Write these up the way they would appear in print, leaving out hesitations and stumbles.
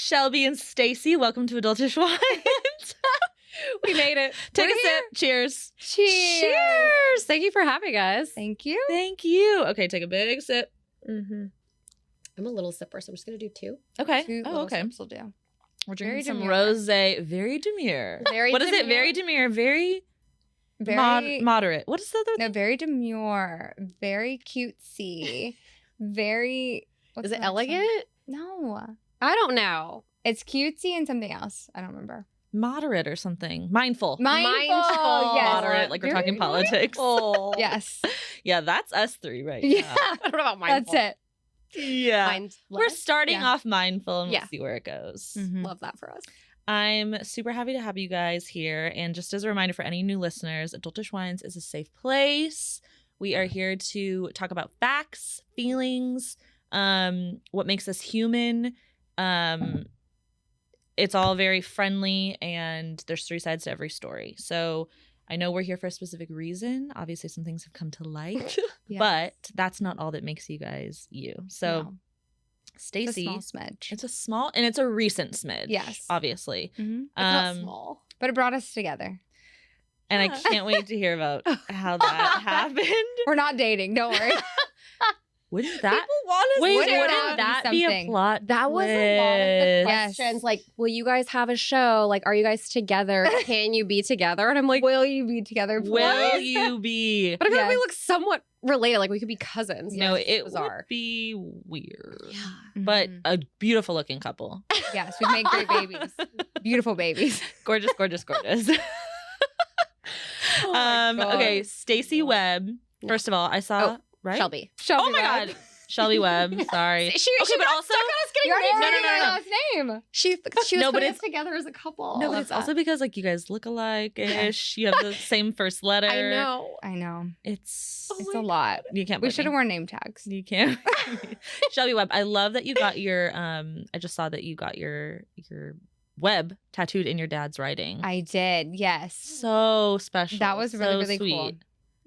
Shelby and Stacy. Welcome to Adultish Wine. We made it. Take a sip. Cheers. Cheers. Thank you for having us. Thank you. Thank you. Okay, take a big sip. Mm-hmm. I'm a little sipper, so I'm just going to do 2. Okay. Two Oh, little okay. sips will do. We're Very drinking some demure. rosé. Very demure. Very What is it? demure. Very demure. Very, Very moderate. What is the other no, very demure, very cutesy, very. what's Is it the next one? elegant? No, I don't know. it's cutesy and something else. I don't remember. moderate or something? Mindful. Mindful. Yes. Moderate, like we're Very talking politics. Mindful. Yes. Yeah, that's us three right Yeah. now. I don't know about mindful. That's it. Yeah. Mindless. We're starting Yeah. off mindful and Yeah. we'll see where it goes. Mhm. Love that for us. I'm super happy to have you guys here. And just as a reminder for any new listeners, Adultish Wines is a safe place. We are here to talk about facts, feelings, what makes us human. It's all very friendly and there's 3 sides to every story. So I know we're here for a specific reason. Obviously, some things have come to light, Yes. but that's not all that makes you guys you. So No. Stacy, It's a small smidge. it's a small and it's a recent smidge. Yes. Obviously. Mhm. It's not small. But it brought us together. And I Yeah. can't wait to hear about how that happened. We're not dating. Don't worry. Wouldn't that want wait? Wouldn't Wouldn't that that be be a something? plot? That was a lot of the Yes. questions. Like, will you guys have a show? Like, are you guys together? Can you be together? And I'm like, Will you be together? Will please? you be? but I feel like we Yes. look somewhat related. Like, we could be cousins. No, It's it bizarre. would be weird. Yeah. But Mhm. a beautiful looking couple. Yes, we'd make great babies. Beautiful babies. Gorgeous, gorgeous, gorgeous. Oh my God. Okay, Stacy Webb. No. First of all, I saw right. Shelby. Shelby Oh my Webb. God, Shelby Webb. Sorry. She Okay, but got also- stuck on us getting You're already married. saying no, my no. last name. She was No, but putting it's- us together as a couple. No, but love it's that. also because like you guys look alike-ish. You have the same first letter. I know. I know. It's Oh It's my a lot. you can't. We blame should have me. worn name tags. You can't. Shelby Webb. I love that you got your. I just saw that you got your Webb tattooed in your dad's writing. I did. Yes. So special. That was really, so really sweet. cool.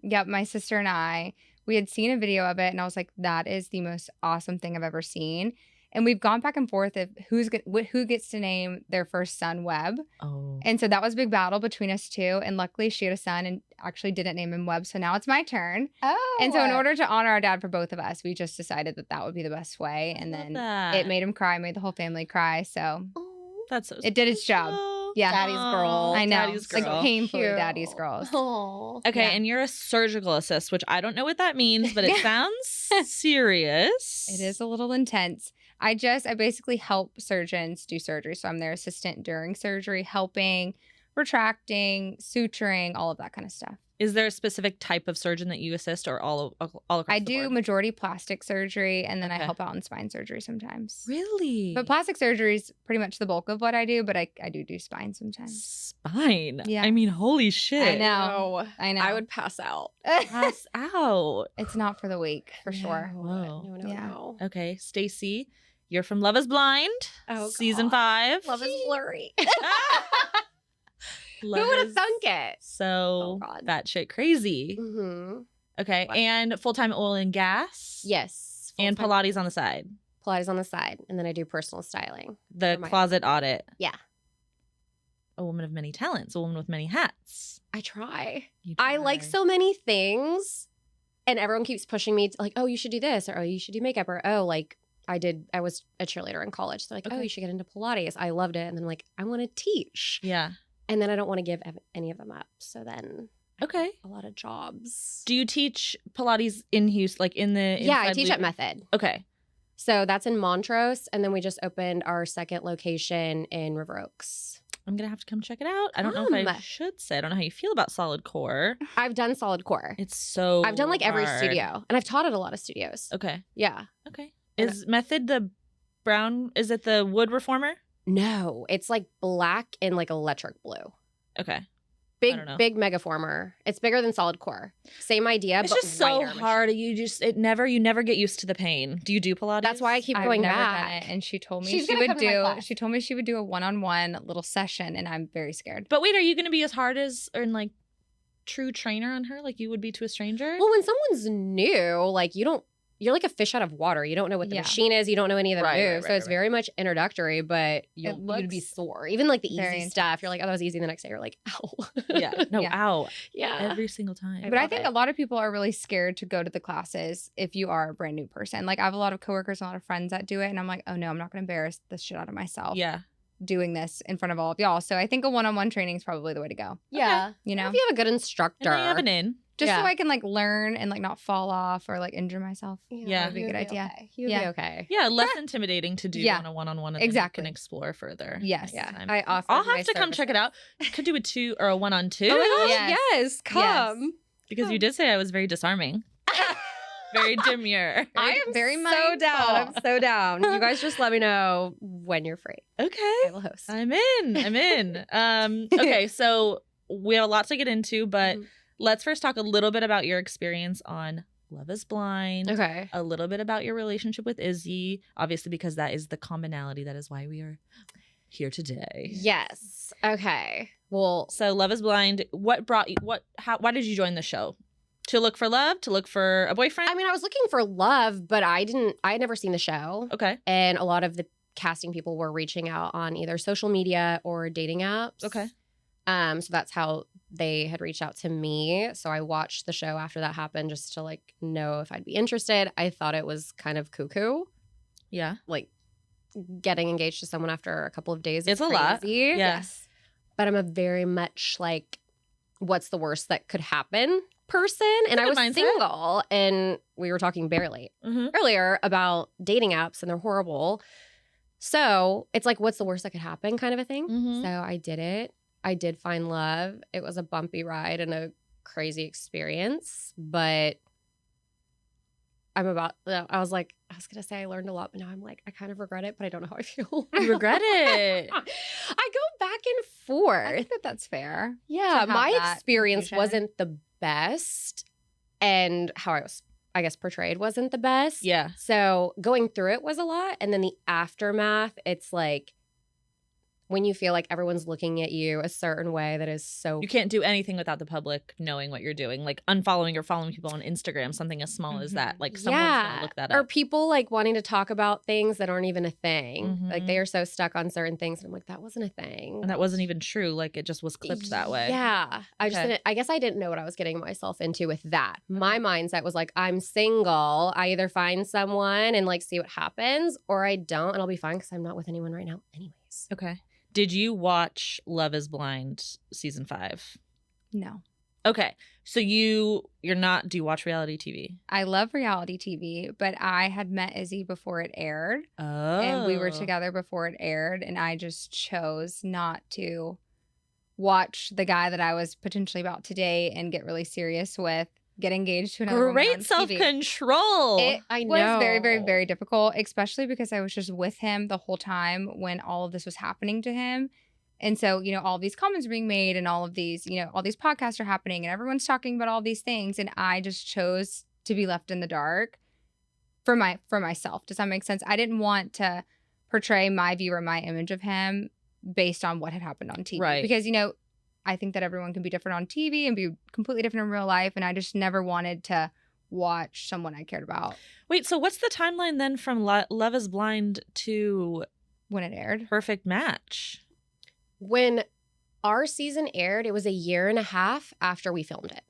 Yep. My sister and I, we had seen a video of it and I was like, that is the most awesome thing I've ever seen. And we've gone back and forth of who gets to name their first son Webb. Oh. And so that was a big battle between us two. And luckily she had a son and actually didn't name him Webb. So now it's my turn. Oh. And so in order to honor our dad for both of us, we just decided that that would be the best way. And I love then that. it made him cry, made the whole family cry. So That's so. it did its job. special. Yeah. Daddy's girl. I know. Daddy's It's like girl. painfully daddy's girls. Oh. Okay, Yeah. and you're a surgical assist, which I don't know what that means, but it sounds serious. It is a little intense. I basically help surgeons do surgery. So I'm their assistant during surgery, helping, retracting, suturing, all of that kind of stuff. Is there a specific type of surgeon that you assist, or all across I the do board? majority plastic surgery, and then I Okay. help out in spine surgery sometimes. Really? But plastic surgery is pretty much the bulk of what I do, but I do spine sometimes. Spine. Yeah. I mean, holy shit. I know. I know. I would pass out. Pass out. It's not for the weak, for sure. Whoa. No. Yeah. No. Okay, Stacy, you're from Love Is Blind, Oh, season God. 5. Love is blurry. Love Who would have is thunk it? So Oh, God. that shit crazy. Mm-hmm. Okay, What? and full-time oil and gas. Yes. And Full-time Pilates on the side. Pilates on the side, and then I do personal styling. The For my closet audit. Yeah. A woman of many talents, a woman with many hats. I try. You I like try. so many things, and everyone keeps pushing me to like, oh, you should do this, or oh, you should do makeup, or oh, like I was a cheerleader in college. So like, oh, Okay. you should get into Pilates. I loved it. And then like, I want to teach. Yeah. And then I don't want to give any of them up. So then Okay. a lot of jobs. Do you teach Pilates in Houston, like in the? Yeah, I inside teach loop? at Method. Okay. So that's in Montrose. And then we just opened our second location in River Oaks. I'm gonna have to come check it out. I don't know if I Come. should say. I don't know how you feel about solid core. I've done solid core. It's so. I've done like every hard. studio, and I've taught at a lot of studios. Okay. Yeah. Okay. Is Method the brown? Is it the wood reformer? No, it's like black and like electric blue. Okay. Big, don't know. big megaformer. It's bigger than solid core. Same idea, It's but just so lighter hard. You never get used to the pain. Do you do Pilates? That's why I keep I've going never back. done it, and she told me She's she gonna would come to my do. class. She told me she would do a one-on-one little session, and I'm very scared. But wait, are you going to be as hard as or like true trainer on her like you would be to a stranger? Well, when someone's new, like you don't you're like a fish out of water. You don't know what the Yeah. machine is. You don't know any of the Right, moves. So it's very much introductory, but you'd be looks sore. Even like the very easy stuff, you're like, oh, that was easy. The next day, you're like, ow. Yeah. No, Yeah. ow. Yeah. Every single time. But I love think it. a lot of people are really scared to go to the classes if you are a brand new person. Like I have a lot of coworkers, a lot of friends that do it, and I'm like, oh no, I'm not going to embarrass the shit out of myself Yeah. doing this in front of all of y'all. So I think a one-on-one training is probably the way to go. Yeah. You know, If you have a good And instructor. then you have an in. just Yeah. so I can like learn and like not fall off or like injure myself. Yeah. That'd be a good idea. Okay. You'd Yeah. be okay. Yeah, less intimidating to do Yeah. on a one-on-one, and Exactly. then you can explore further. Yes. Yeah. Time. I offer. I'll have to come check it out. Could do a 2 or a 1-on-2 Oh my gosh, Yes. yes. Come. because you did say I was very disarming, very demure. I am very so mindful. down. I'm so down. You guys just let me know when you're free. Okay, I will host. I'm in. Okay, so we have a lot to get into, but Mhm. let's first talk a little bit about your experience on Love is Blind. Okay. A little bit about your relationship with Izzy, obviously, because that is the commonality. That is why we are here today. Yes. Okay. Well, So, Love is Blind. What brought you? Why did you join the show? To look for love? To look for a boyfriend? I mean, I was looking for love, but I had never seen the show. Okay. And a lot of the casting people were reaching out on either social media or dating apps. Okay. So that's how they had reached out to me. So I watched the show after that happened just to like know if I'd be interested. I thought it was kind of cuckoo, Yeah. like getting engaged to someone after a couple of days. It's is a lot. crazy. Yes. But I'm a very much like, what's the worst that could happen person? And I good was mindset. single, and we were talking barely Mm-hmm. earlier about dating apps, and they're horrible. So it's like, what's the worst that could happen kind of a thing. Mhm. So I did it. I did find love. It was a bumpy ride and a crazy experience, but I was going to say I learned a lot, but now I'm like, I kind of regret it, but I don't know how I feel. You regret it. I go back and forth. I think that that's fair. Yeah, have my that experience confusion. wasn't the best, and how I was, I guess, portrayed wasn't the best. Yeah. So going through it was a lot, and then the aftermath, it's like when you feel like everyone's looking at you a certain way that is so. You can't do anything without the public knowing what you're doing. Like unfollowing or following people on Instagram, something as small as that. Like someone's going to look that Or up. people like wanting to talk about things that aren't even a thing. Mhm. Like they are so stuck on certain things, and I'm like, that wasn't a thing. And that wasn't even true. Like it just was clipped that way. Yeah. I just Okay. didn't, I guess I didn't know what I was getting myself into with that. My mindset was like, I'm single. I either find someone and like see what happens, or I don't, and I'll be fine because I'm not with anyone right now anyways. Okay. Did you watch Love is Blind season 5? No. Okay. So you're not, do you watch reality TV? I love reality TV, but I had met Izzy before it aired. Oh. And we were together before it aired, and I just chose not to watch the guy that I was potentially about to date and get really serious with get engaged to another woman on Great TV. self-control. It I was very, very, know. very difficult, especially because I was just with him the whole time when all of this was happening to him. And so, all these comments are being made and all of these, all these podcasts are happening and everyone's talking about all these things. And I just chose to be left in the dark for myself. Does that make sense? I didn't want to portray my view or my image of him based on what had happened on TV. Right. Because, I think that everyone can be different on TV and be completely different in real life. And I just never wanted to watch someone I cared about Wait, so what's the timeline then from Love is Blind to when it aired. Perfect Match? When our season aired, it was a year and a half after we filmed it.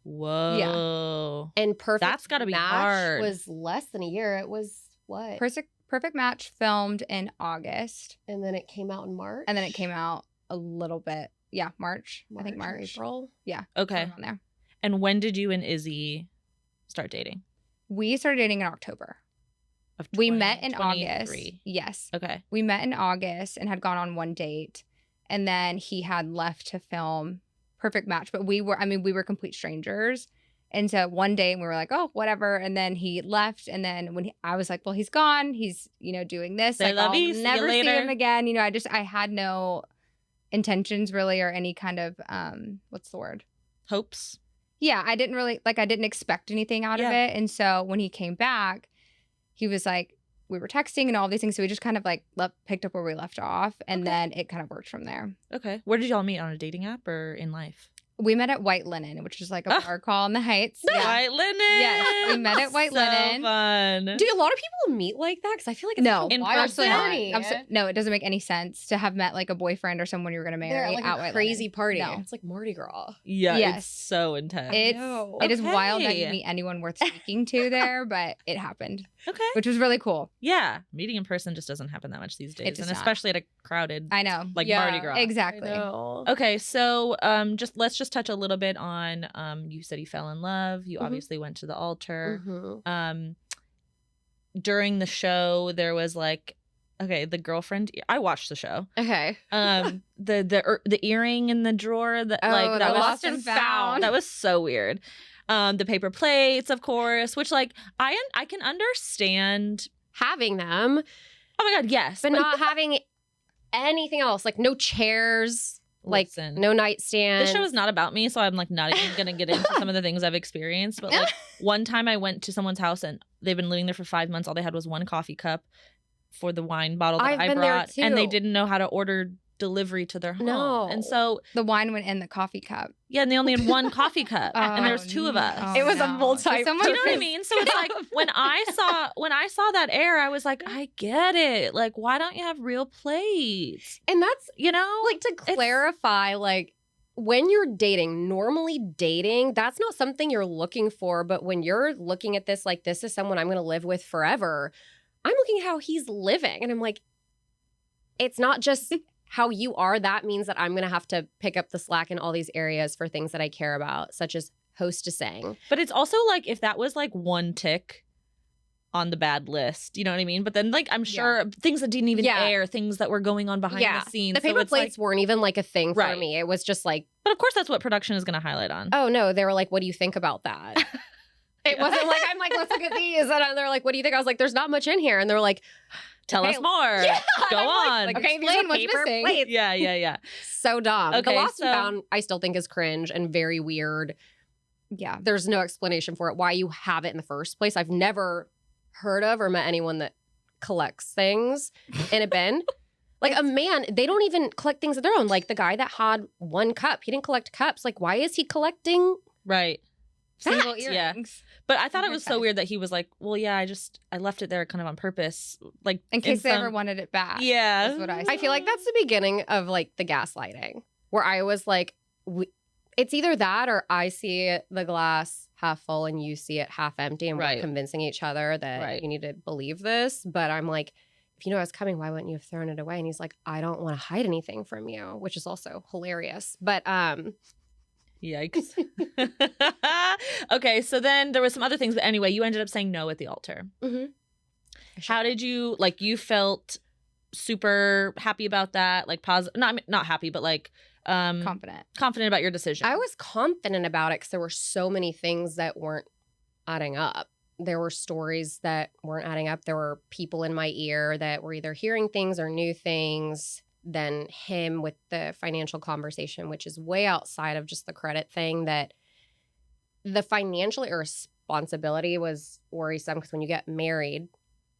Whoa. And Perfect That's gotta be Match hard. was less than a year. It was what? Perfect Match filmed in August, And then it came out in March. and then it came out a little bit. Yeah, March. I think or March. April. Okay. Around there. And when did you and Izzy start dating? We started dating in October. Of We met in 2023. August. Yes. Okay. We met in August and had gone on one date. And then he had left to film Perfect Match. But we were complete strangers. And so one day we were like, oh, whatever. And then he left. And then I was like, well, he's gone. He's, doing this. Say Like, la I'll vie, see you never see later. him again. I had no intentions really or any kind of, what's the word? Hopes? Yeah, I didn't really, I didn't expect anything out of Yeah. it. And so when he came back, he was like, we were texting and all these things. So we just kind of picked up where we left off. And Okay. then it kind of worked from there. Okay. Where did y'all meet? On a dating app or in life? We met at White Linen, which is like a bar call in the Heights. Yeah. White Linen. Yes, we met at White Linen. Fun. Do a lot of people meet like that? Because I feel like it's No, such a in wild person? party. No, it doesn't make any sense to have met like a boyfriend or someone you're going to marry They're like at a White crazy Linen. party. No. It's like Mardi Gras. Yeah, Yes. it's so intense. It is wild that Okay. you meet anyone worth speaking to there, but it happened, Okay. which was really cool. Yeah, meeting in person just doesn't happen that much these days, does and not. especially at a crowded I know. like Yeah, Mardi Gras. Exactly. I know. Okay, so let's just touch a little bit on you said you fell in love. You Mhm. obviously went to the altar. Mhm. During the show there was like the girlfriend. I watched the show. Okay. The earring in the drawer that like the that was lost and found. that was so weird. The paper plates, of course, which like I can understand. Having them, Oh my god, yes, but not having anything else. Like no chairs, like Listen. no nightstand. This show is not about me, so I'm like not even gonna get into some of the things I've experienced. But like one time I went to someone's house and they've been living there for 5 months. All they had was one coffee cup for the wine bottle that I've I been there brought, and they too. didn't know how to order delivery to their home. No. And so The wine went in the coffee cup. yeah, and they only had one coffee cup, and there was two of us. Oh, It was a no. multi- So Do you know what I purpose. mean? So it's like when I saw that air, I was like, I get it. Like, why don't you have real plates? And that's You know, like to clarify, like when you're dating, normally dating, that's not something you're looking for. But when you're looking at this, like this is someone I'm going to live with forever, I'm looking at how he's living. And I'm like, it's not just how you are. That means that I'm going to have to pick up the slack in all these areas for things that I care about, such as hostessing. but it's also like if that was like one tick on the bad list, you know what I mean? But then like I'm sure things that didn't even Yeah. air, things that were going on behind the scenes. The paper so it's plates weren't even like a thing for Right. me. It was just like, but of course that's what production is going to highlight on. oh no, they were like, what do you think about that? It wasn't like, I'm like, let's look at these. And they're like, what do you think? I was like, there's not much in here. And they're like, Tell okay, us more. yeah. Go And I'm on. like, okay, these Explain are what's paper missing. plates. Yeah. So dumb. Okay, The lost so- and found, I still think is cringe and very weird. Yeah. There's no explanation for it, why you have it in the first place. I've never heard of or met anyone that collects things in a bin. Like a man, they don't even collect things of their own. Like the guy that had one cup, he didn't collect cups. Like, why is he collecting? Right. Single Yeah. earrings. But I thought it Your was so size. weird that he was like, well, yeah, I left it there kind of on purpose. Like In case they some- ever wanted it back. Yeah. That's what I I feel like that's the beginning of like the gaslighting, where I was like, it's either that or I see the glass half full and you see it half empty, and Right. we're convincing each other that Right. you need to believe this. But I'm like, if you know I was coming, why wouldn't you have thrown it away? And he's like, I don't want to hide anything from you, which is also hilarious. But Yikes. Okay, so then there was some other things, but anyway, you ended up saying no at the altar. How did you like? You felt super happy about that, like positive? Not happy, but like confident about your decision. I was confident about it because there were so many things that weren't adding up. There were stories that weren't adding up. There were people in my ear that were either hearing things or knew things. Then him with the financial conversation, which is way outside of just the credit thing. That the financial irresponsibility was worrisome because when you get married,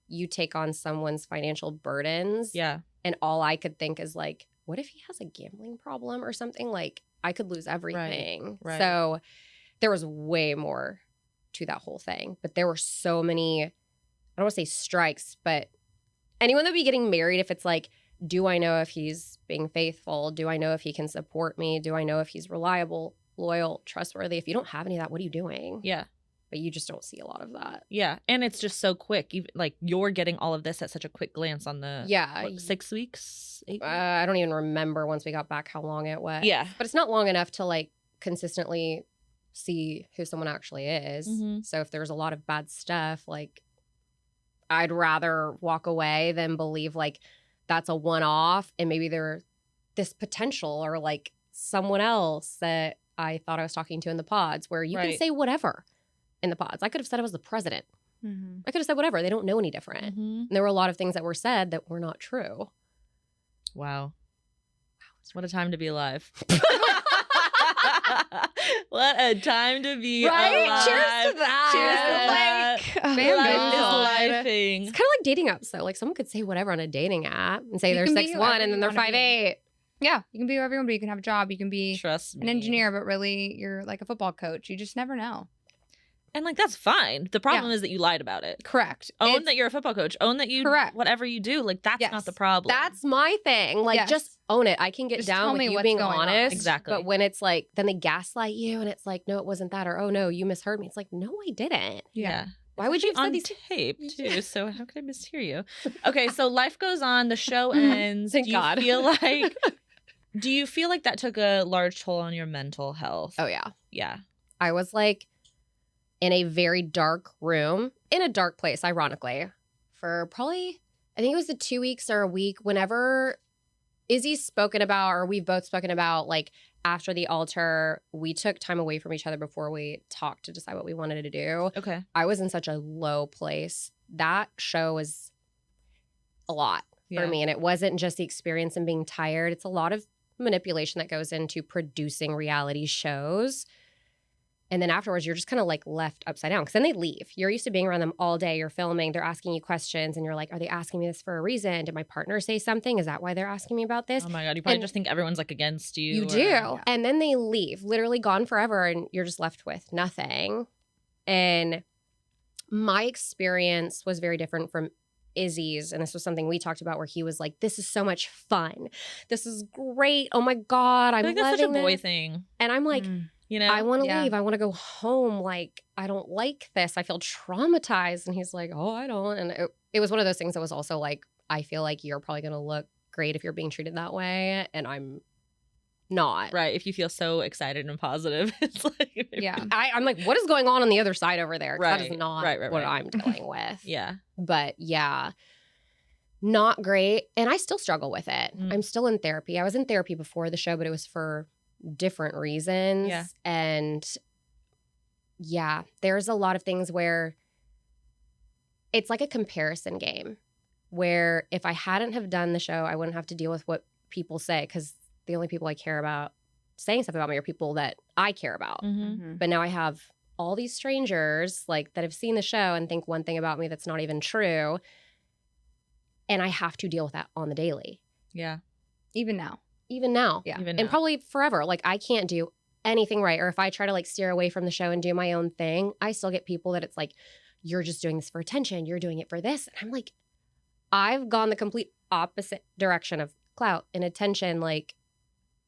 you take on someone's financial burdens. Yeah. And all I could think is like, what if he has a gambling problem or something? Like, I could lose everything. right. So there was way more to that whole thing. But there were so many, I don't want to say strikes, but anyone that would be getting married, if it's like, do I know if he's being faithful? Do I know if he can support me? Do I know if he's reliable, loyal, trustworthy? If you don't have any of that, what are you doing? Yeah. But you just don't see a lot of that. Yeah. And it's just so quick. Like you're getting all of this at such a quick glance on the Yeah. 6 weeks? 8 weeks? I don't even remember once we got back how long it was. Yeah. But it's not long enough to like consistently see who someone actually is. Mhm. So if there's a lot of bad stuff, like I'd rather walk away than believe like that's a one-off and maybe there's this potential or like someone else that I thought I was talking to in the pods where you can Right. say whatever in the pods. I could have said I was the president. Mm-hmm. I could have said whatever. They don't know any different. Mhm. And there were a lot of things that were said that were not true. Wow. What a time to be alive. What a time to be alive. Cheers to that. Cheers to that. Bam, Life bam. is lifing. It's kind of like dating apps, though. Like someone could say whatever on a dating app and say You they're can be 6'1" whoever and then you they're wanna be. 5'8". Yeah, you can be everyone, but you can have a job. You can be Trust an me. engineer, but really you're like a football coach. You just never know. And like that's fine. The problem is that you lied about it. Correct. Own that you're a football coach. Own that you Correct. whatever you do. Like that's not the problem. That's my thing. Like Yes. just own it. I can get Just down tell with me you what's being going on. honest. Exactly. But when it's like, then they gaslight you and it's like, no, it wasn't that. Or, oh no, you misheard me. It's like, no, I didn't. Yeah. Why would you have said on these tape too? So how could I mishear you? Okay, so life goes on. The show Mm-hmm. ends. Thank do you God. Do you feel like that took a large toll on your mental health? Oh yeah. Yeah. I was like in a very dark room, in a dark place, ironically, for probably, I think it was the 2 weeks or a week, whenever Izzy's spoken about, or we've both spoken about, like after the altar, we took time away from each other before we talked to decide what we wanted to do. Okay. I was in such a low place. That show was a lot for me. And it wasn't just the experience and being tired. It's a lot of manipulation that goes into producing reality shows. And then afterwards, you're just kind of like left upside down because then they leave. You're used to being around them all day. You're filming. They're asking you questions. And you're like, are they asking me this for a reason? Did my partner say something? Is that why they're asking me about this? Oh my God. You probably just think everyone's like against you. You do. And then they leave, literally gone forever. And you're just left with nothing. And my experience was very different from Izzy's. And this was something we talked about where he was like, this is so much fun. This is great. Oh my God. I'm I think loving that's such a boy this. thing. And I'm like, you know, I want to leave. I want to go home. Like, I don't like this. I feel traumatized. And he's like, oh, I don't. And it was one of those things that was also like, I feel like you're probably going to look great if you're being treated that way. And I'm not. Right. If you feel so excited and positive, it's like, Yeah. I'm like, what is going on the other side over there? 'Cause that is not what I'm dealing with. Yeah. But yeah, not great. And I still struggle with it. I'm still in therapy. I was in therapy before the show, but it was for different reasons. Yeah. And yeah, there's a lot of things where it's like a comparison game where if I hadn't have done the show, I wouldn't have to deal with what people say because the only people I care about saying stuff about me are people that I care about. Mm-hmm. But now I have all these strangers like that have seen the show and think one thing about me that's not even true. And I have to deal with that on the daily. Yeah. Even now. Even now. Yeah. Even And now. probably forever. Like I can't do anything right. Or if I try to like steer away from the show and do my own thing, I still get people that it's like, you're just doing this for attention. You're doing it for this. And I'm like, I've gone the complete opposite direction of clout and attention. Like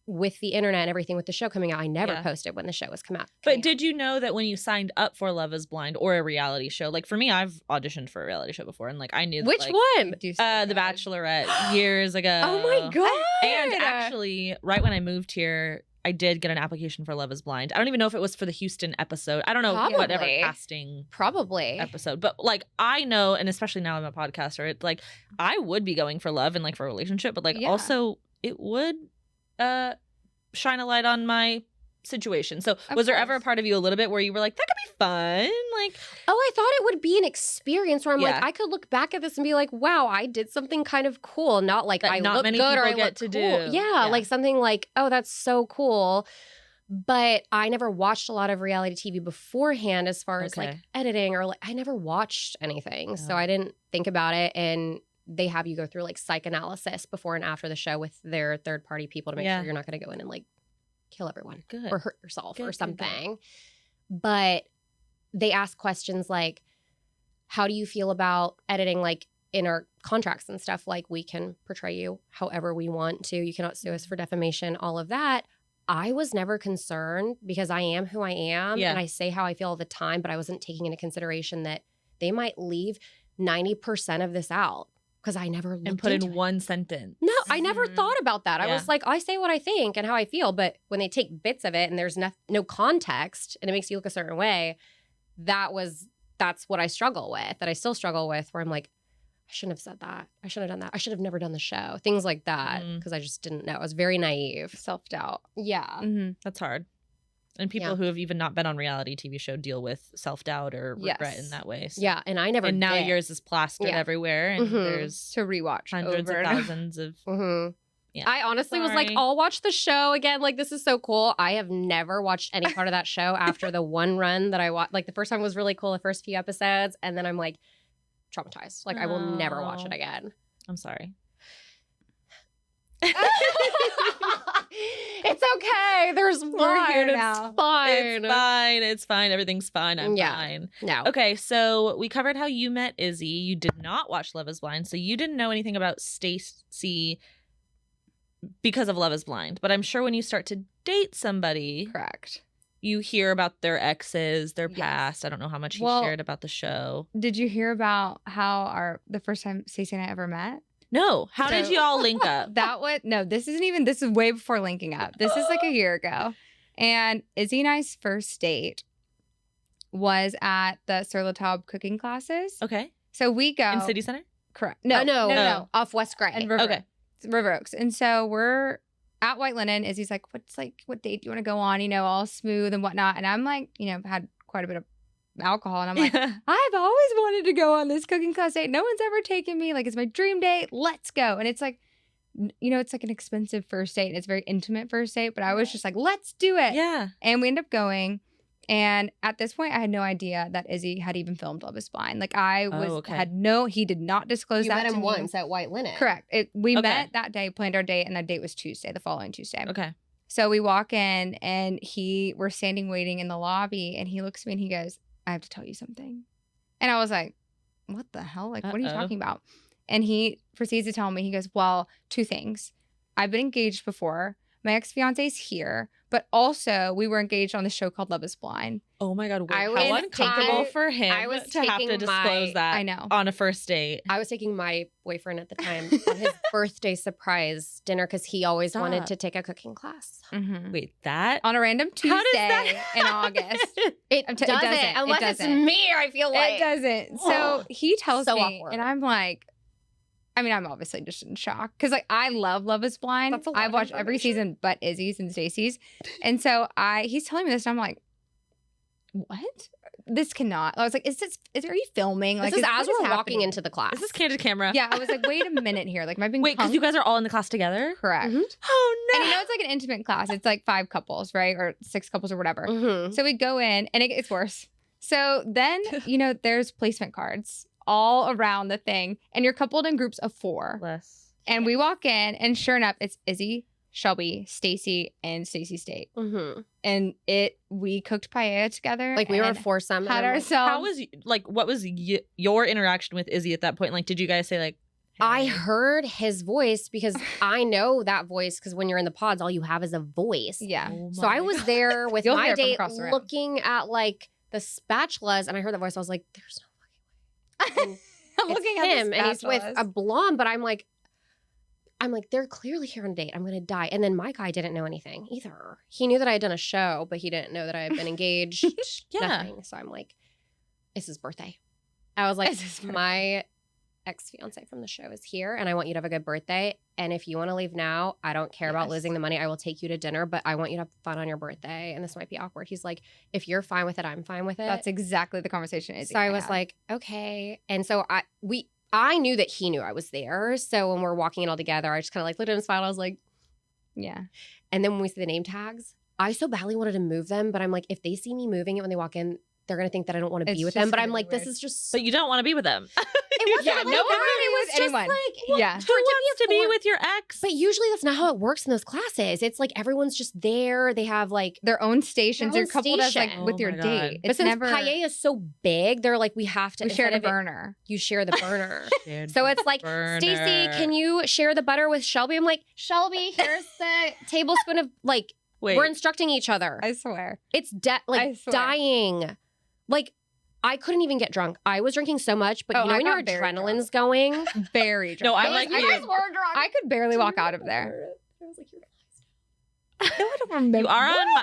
with the internet and everything with the show coming out, I never posted when the show was coming out. But did you know that when you signed up for Love is Blind or a reality show, like for me, I've auditioned for a reality show before and like I knew Which like, one? The Bachelorette years ago. Oh my God. And actually, right when I moved here, I did get an application for Love is Blind. I don't even know if it was for the Houston episode. I don't know whatever Probably. casting Probably. episode. But like I know, and especially now I'm a podcaster, it's like I would be going for love and like for a relationship, but like also it would shine a light on my situation. So was there ever a part of you a little bit where you were like, that could be fun? Like, oh, I thought it would be an experience where I'm like, Yeah. I could look back at this and be like, wow, I did something kind of cool. Not like That I not look many good or I people get look to cool. do. Yeah, Yeah. like something like, oh, that's so cool. But I never watched a lot of reality TV beforehand as far as like Okay. editing or like I never watched anything. So Oh. I didn't think about it. And they have you go through like psychoanalysis before and after the show with their third party people to make Yeah. sure you're not going to go in and like kill everyone good. or hurt yourself Good, or good, good. something. But they ask questions like, how do you feel about editing like in our contracts and stuff? Like we can portray you however we want to. You cannot sue us for defamation, all of that. I was never concerned because I am who I am Yeah. and I say how I feel all the time, but I wasn't taking into consideration that they might leave 90% of this out because I never looked And put into in it. one sentence. No, I never Mhm. thought about that. I Yeah. was like, I say what I think and how I feel, but when they take bits of it and there's no context and it makes you look a certain way, that's what I struggle with, that I still struggle with, where I'm like, I shouldn't have said that. I shouldn't have done that. I should have never done the show. Things like that because I just didn't know. I was very naive. Self-doubt. Yeah. Mm-hmm. That's hard. And people who have even not been on reality TV show deal with self-doubt or regret in that way. So. Yeah, and I never And now did. yours is plastered Yeah. everywhere and Mhm. there's To rewatch hundreds over of and over. thousands of Yeah. I honestly was like, Sorry. I'll watch the show again. Like, this is so cool. I have never watched any part of that show after the one run that I watched. Like, the first time was really cool, the first few episodes. And then I'm like, traumatized. Like, I will never watch it Oh. again. I'm sorry. It's okay. There's wine. here It's now. fine. It's fine. It's fine. Everything's fine. I'm Yeah. fine. No. Okay, so we covered how you met Izzy. You did not watch Love is Blind, so you didn't know anything about Stacy because of Love is Blind. But I'm sure when you start to date somebody, Correct. you hear about their exes, their Yes. past. I don't know how much you Well- shared about the show. Did you hear about how the first time Stacey and I ever met? No. How did So- you all link up? This is way before linking up. This is like a year ago. And Izzy and I's first date was at the Sur La Table cooking classes. Okay. So we go In City Center? correct. No. No. Off West Gray. And River, Okay. River Oaks. And so we're at White Linen. Izzy's like, what date do you want to go on? All smooth and whatnot. And I'm like, had quite a bit of alcohol. And I'm like, I've always wanted to go on this cooking class date. No one's ever taken me. Like, it's my dream date. Let's go. And it's like, it's like an expensive first date. And it's a very intimate first date. But I was just like, let's do it. Yeah. And we end up going. And at this point, I had no idea that Izzy had even filmed Love is Blind. Like, he did not disclose You that met to him me. once at White Linen. Correct. We Okay. met that day, planned our date, and that date was Tuesday, the following Tuesday. Okay. So we walk in and we're standing waiting in the lobby, and he looks at me and he goes, I have to tell you something. And I was like, what the hell? Like, what are you Uh-oh. talking about? And he proceeds to tell me, he goes, well, two things. I've been engaged before. My ex-fiance's here, but also we were engaged on the show called Love is Blind. Oh my God. Wait, I how was uncomfortable taking- for him I was to have taking to disclose my- that I know. on a first date. I was taking my boyfriend at the time on his birthday surprise dinner because he always Stop. wanted to take a cooking class. Mhm. Wait, that? On a random How does Tuesday that in August. It It doesn't, doesn't. unless It it's doesn't. me. I feel like It doesn't. So Ugh. he tells So me, awkward. and I'm like, I'm obviously just in shock because I love Love is Blind. That's a lot I've of watched every information. season but Izzy's and Stacy's, and so he's telling me this, and I'm like, what? This cannot. I was like, are you filming? This Like, is what as we're walking happening? into the class. Is this candid camera? Yeah, I was like, wait a minute here. Like, am I being Wait, because punked? you guys are all in the class together? Correct. Mhm. Oh no. And it's like an intimate class. It's like 5 couples, right, or 6 couples or whatever. Mhm. So we go in, and it gets worse. So then, there's placement cards all around the thing, and you're coupled in groups of 4. Less. And we walk in, and sure enough, it's Izzy, Shelby, Stacy, and Stacy State. Mhm. And we cooked paella together. Like we were a and foursome. had and I'm like, ourselves. How was what was your interaction with Izzy at that point? Like, did you guys say like, I hey? heard his voice because I know that voice because when you're in the pods, all you have is a voice. Yeah. Oh So I my was God. there with You'll hear my it from date across the room. looking at like the spatulas, and I heard the voice. I was like, "There's no fucking way." I'm It's looking him, at the and he's with spatulas. a blonde, but I'm like, they're clearly here on a date. I'm gonna die. And then my guy didn't know anything either. He knew that I had done a show, but he didn't know that I had been engaged. Yeah. Nothing. So I'm like, it's his birthday. I was like, It's his birthday. my ex-fiance from the show is here, and I want you to have a good birthday. And if you want to leave now, I don't care about Yes. losing the money. I will take you to dinner, but I want you to have fun on your birthday. And this might be awkward. He's like, if you're fine with it, I'm fine with it. That's exactly the conversation Izzy So I and was had. like, okay. And so I knew that he knew I was there. So when we're walking in all together, I just kind of like looked at him and smiled. I was like, yeah. and then when we see the name tags, I so badly wanted to move them, but I'm like, if they see me moving it when they walk in, they're gonna think that I don't want to It's be with just them. But gonna I'm be like, this weird. is just. But you don't want to be with them. It wasn't Yeah, like no that. one It was with just anyone. like, Yeah. Who wants to be with your ex? But usually that's not how it works in those classes. It's like everyone's just there. They have like. Their own stations. Their You're own coupled as like station. with Oh your my God. date. But It's since never. paella is so big, they're like, we have to. We shared a instead of it- burner. You share the burner. Shared So it's like, burner. Stacy, can you share the butter with Shelby? I'm like, Shelby, here's the tablespoon of like. Wait. We're instructing each other. I swear. It's I like swear. dying. Like I couldn't even get drunk. I was drinking so much, but Oh, you know I when your got very adrenaline's going. Very drunk. No, I'm I like was- you. I was- I could barely walk out of there. I was like, you're No, I don't remember.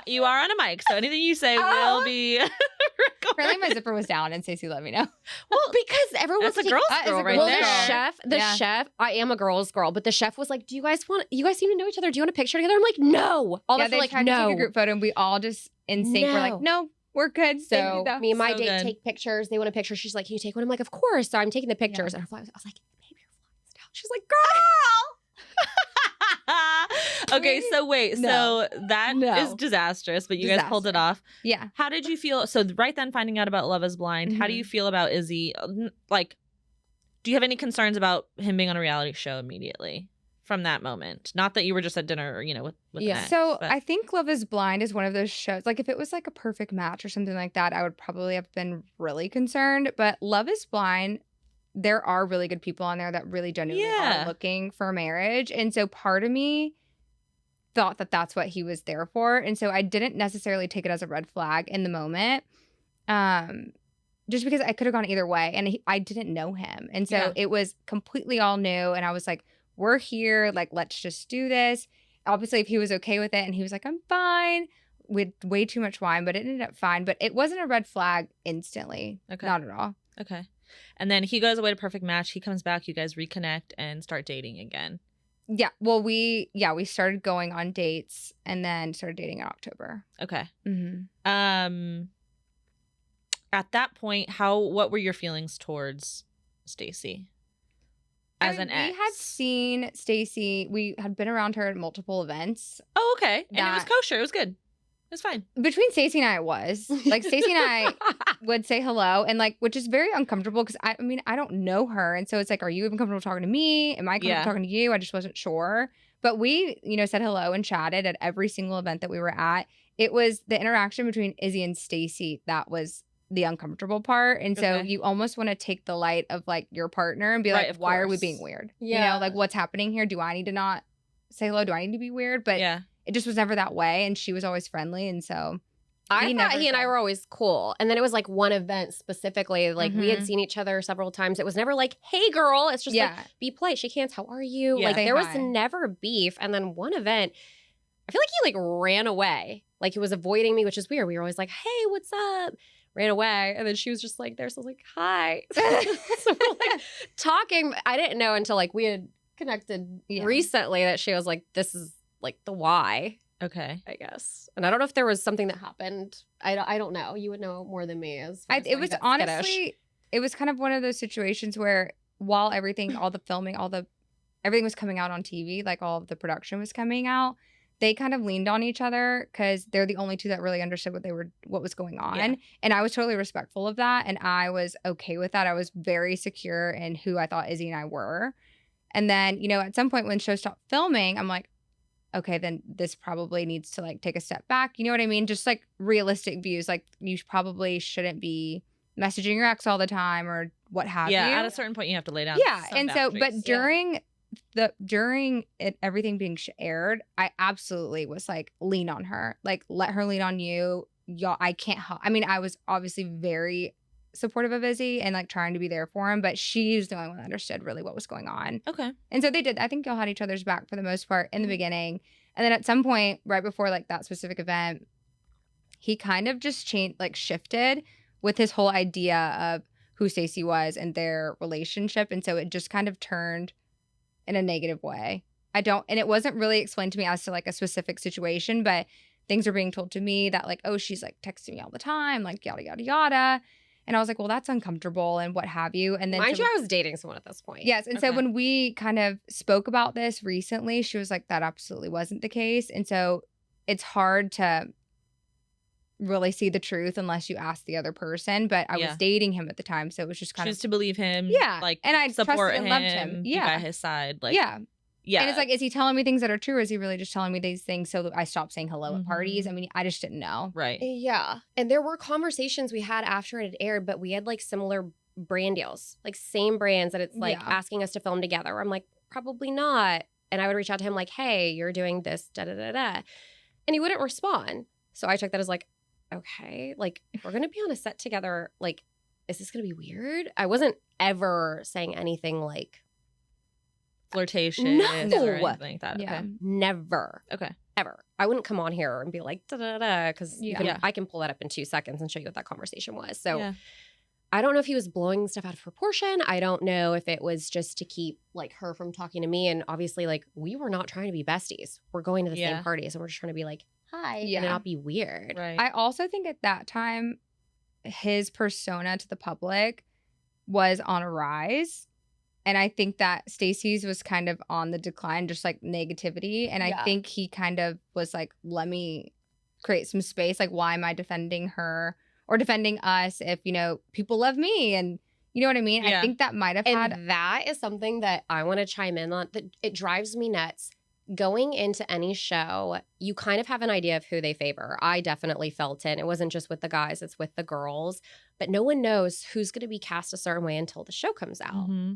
You are on a mic, so anything you say Oh. will be Apparently my recorded. zipper was down, and Stacey let me know. well, because everyone's That's a girl's That is a girl right girl's Well, there. the girl. chef, I am a girl's girl, but the chef was like, you guys seem to know each other. Do you want a picture together? I'm like, no. All Yeah, of us they are like, tried to take no. a group photo, and we all just in sync. We're No. like, no, we're good. So Thank you, though. me and my So date good. take pictures. They want a picture. She's like, can you take one? I'm like, of course. So I'm taking the pictures. And her fly was, I was like, babe, your fly's down. She's like, girl. Okay, so wait, No. so that No. is disastrous, but you guys pulled it off. Yeah. How did you feel? So right then, finding out about Love Is Blind, how do you feel about Izzy? Like, do you have any concerns about him being on a reality show immediately from that moment? Not that you were just at dinner, you know, with Yeah. an ex, So but- I think Love is Blind is one of those shows. Like if it was like a perfect match or something like that, I would probably have been really concerned. But Love is Blind, there are really good people on there that really genuinely Yeah. are looking for marriage. And so part of me thought that that's what he was there for. And so I didn't necessarily take it as a red flag in the moment. Just because I could have gone either way. And I didn't know him. And so Yeah. it was completely all new. And I was like, we're here. Like, let's just do this. Obviously, if he was okay with it and he was like, I'm fine. With way too much wine, but it ended up fine. But it wasn't a red flag instantly. Okay. Not at all. Okay. And then he goes away to Perfect Match. He comes back. You guys reconnect and start dating again. Yeah. Well, we started going on dates and then started dating in October. Okay. Mm-hmm. At that point, what were your feelings towards Stacy as an ex? We had seen Stacy. We had been around her at multiple events. Oh, okay. And it was That- kosher. It was good. It was fine. Between Stacy and I, it was like Stacy and I would say hello, and like, which is very uncomfortable because I mean, I don't know her, and so it's like, are you even comfortable talking to me? Am I comfortable Yeah. talking to you? I just wasn't sure. But we, said hello and chatted at every single event that we were at. It was the interaction between Izzy and Stacy that was the uncomfortable part, and so Okay. you almost want to take the light of like your partner and be Right, like, of why are we course. being weird? Yeah. Like what's happening here? Do I need to not say hello? Do I need to be weird? But Yeah. it just was never that way, and she was always friendly, and so. I He thought never he and I said- were always cool. And then it was like one event specifically. Like we had Mhm. seen each other several times. It was never like, hey girl. It's just like, be polite. Shake hands. How are you? Yeah. Like Say there was hi. never beef. And then one event, I feel like he like ran away. Like he was avoiding me, which is weird. We were always like, hey, what's up? Ran away. And then she was just like there. So I was like, hi. So we're like talking. I didn't know until like we had connected Yeah. recently that she was like, this is like the why. Okay. I guess. And I don't know if there was something that happened. I don't know. You would know more than me. As far as It why was he got honestly, skittish. it was kind of one of those situations where while everything, all the filming, everything was coming out on TV, like all of the production was coming out, they kind of leaned on each other because they're the only two that really understood what was going on. Yeah. And I was totally respectful of that. And I was okay with that. I was very secure in who I thought Izzy and I were. And then, at some point when the show stopped filming, I'm like, okay, then this probably needs to like take a step back. You know what I mean? Just like realistic views. Like you probably shouldn't be messaging your ex all the time or what have you. Yeah. At a certain point, you have to lay down. Yeah. some And so, but boundaries. during everything being aired, I absolutely was like, lean on her. Like, let her lean on you. Y'all, I can't help. I mean, I was obviously very supportive of Izzy and like trying to be there for him, but she's the only one that understood really what was going on. Okay. And so they did. I think y'all had each other's back for the most part in the beginning. And then at some point, right before like that specific event, he kind of just shifted with his whole idea of who Stacy was and their relationship. And so it just kind of turned in a negative way. And it wasn't really explained to me as to like a specific situation, but things are being told to me that like, oh, she's like texting me all the time, like yada, yada, yada. And I was like, well, that's uncomfortable and what have you. And then Mind you, I was dating someone at this point. yes. And so Okay. when we kind of spoke about this recently, she was like, that absolutely wasn't the case. And so it's hard to really see the truth unless you ask the other person. But I Yeah. was dating him at the time. So it was just kind Choose of, to believe him. Yeah, Like, and I trusted support and loved him. Be Yeah. by his side. Like, yeah. Yeah. And it's like, is he telling me things that are true or is he really just telling me these things so that I stopped saying hello at parties? Mhm. I mean, I just didn't know. right. Yeah. And there were conversations we had after it had aired, but we had like similar brand deals, like same brands that it's like Yeah. asking us to film together. I'm like, probably not. And I would reach out to him like, hey, you're doing this, da da da da. And he wouldn't respond. So I took that as like, okay, like if we're going to be on a set together, like, is this going to be weird? I wasn't ever saying anything like, Flirtatious No. or anything like that. Yeah. Okay. never. Okay. Ever. I wouldn't come on here and be like, da da da, because Yeah. I can pull that up in 2 seconds and show you what that conversation was. So Yeah. I don't know if he was blowing stuff out of proportion. I don't know if it was just to keep like her from talking to me. And obviously, like, we were not trying to be besties. We're going to the Yeah. same parties and we're just trying to be like, hi, Yeah. and not be weird. Right. I also think at that time, his persona to the public was on a rise. And I think that Stacy's was kind of on the decline, just like negativity. And Yeah. I think he kind of was like, let me create some space. Like, why am I defending her or defending us if, people love me and, You know what I mean? Yeah. I think that might have had. And that is something that I want to chime in on. That it drives me nuts. Going into any show, you kind of have an idea of who they favor. I definitely felt it. It wasn't just with the guys, it's with the girls. But no one knows who's going to be cast a certain way until the show comes out. Mm-hmm.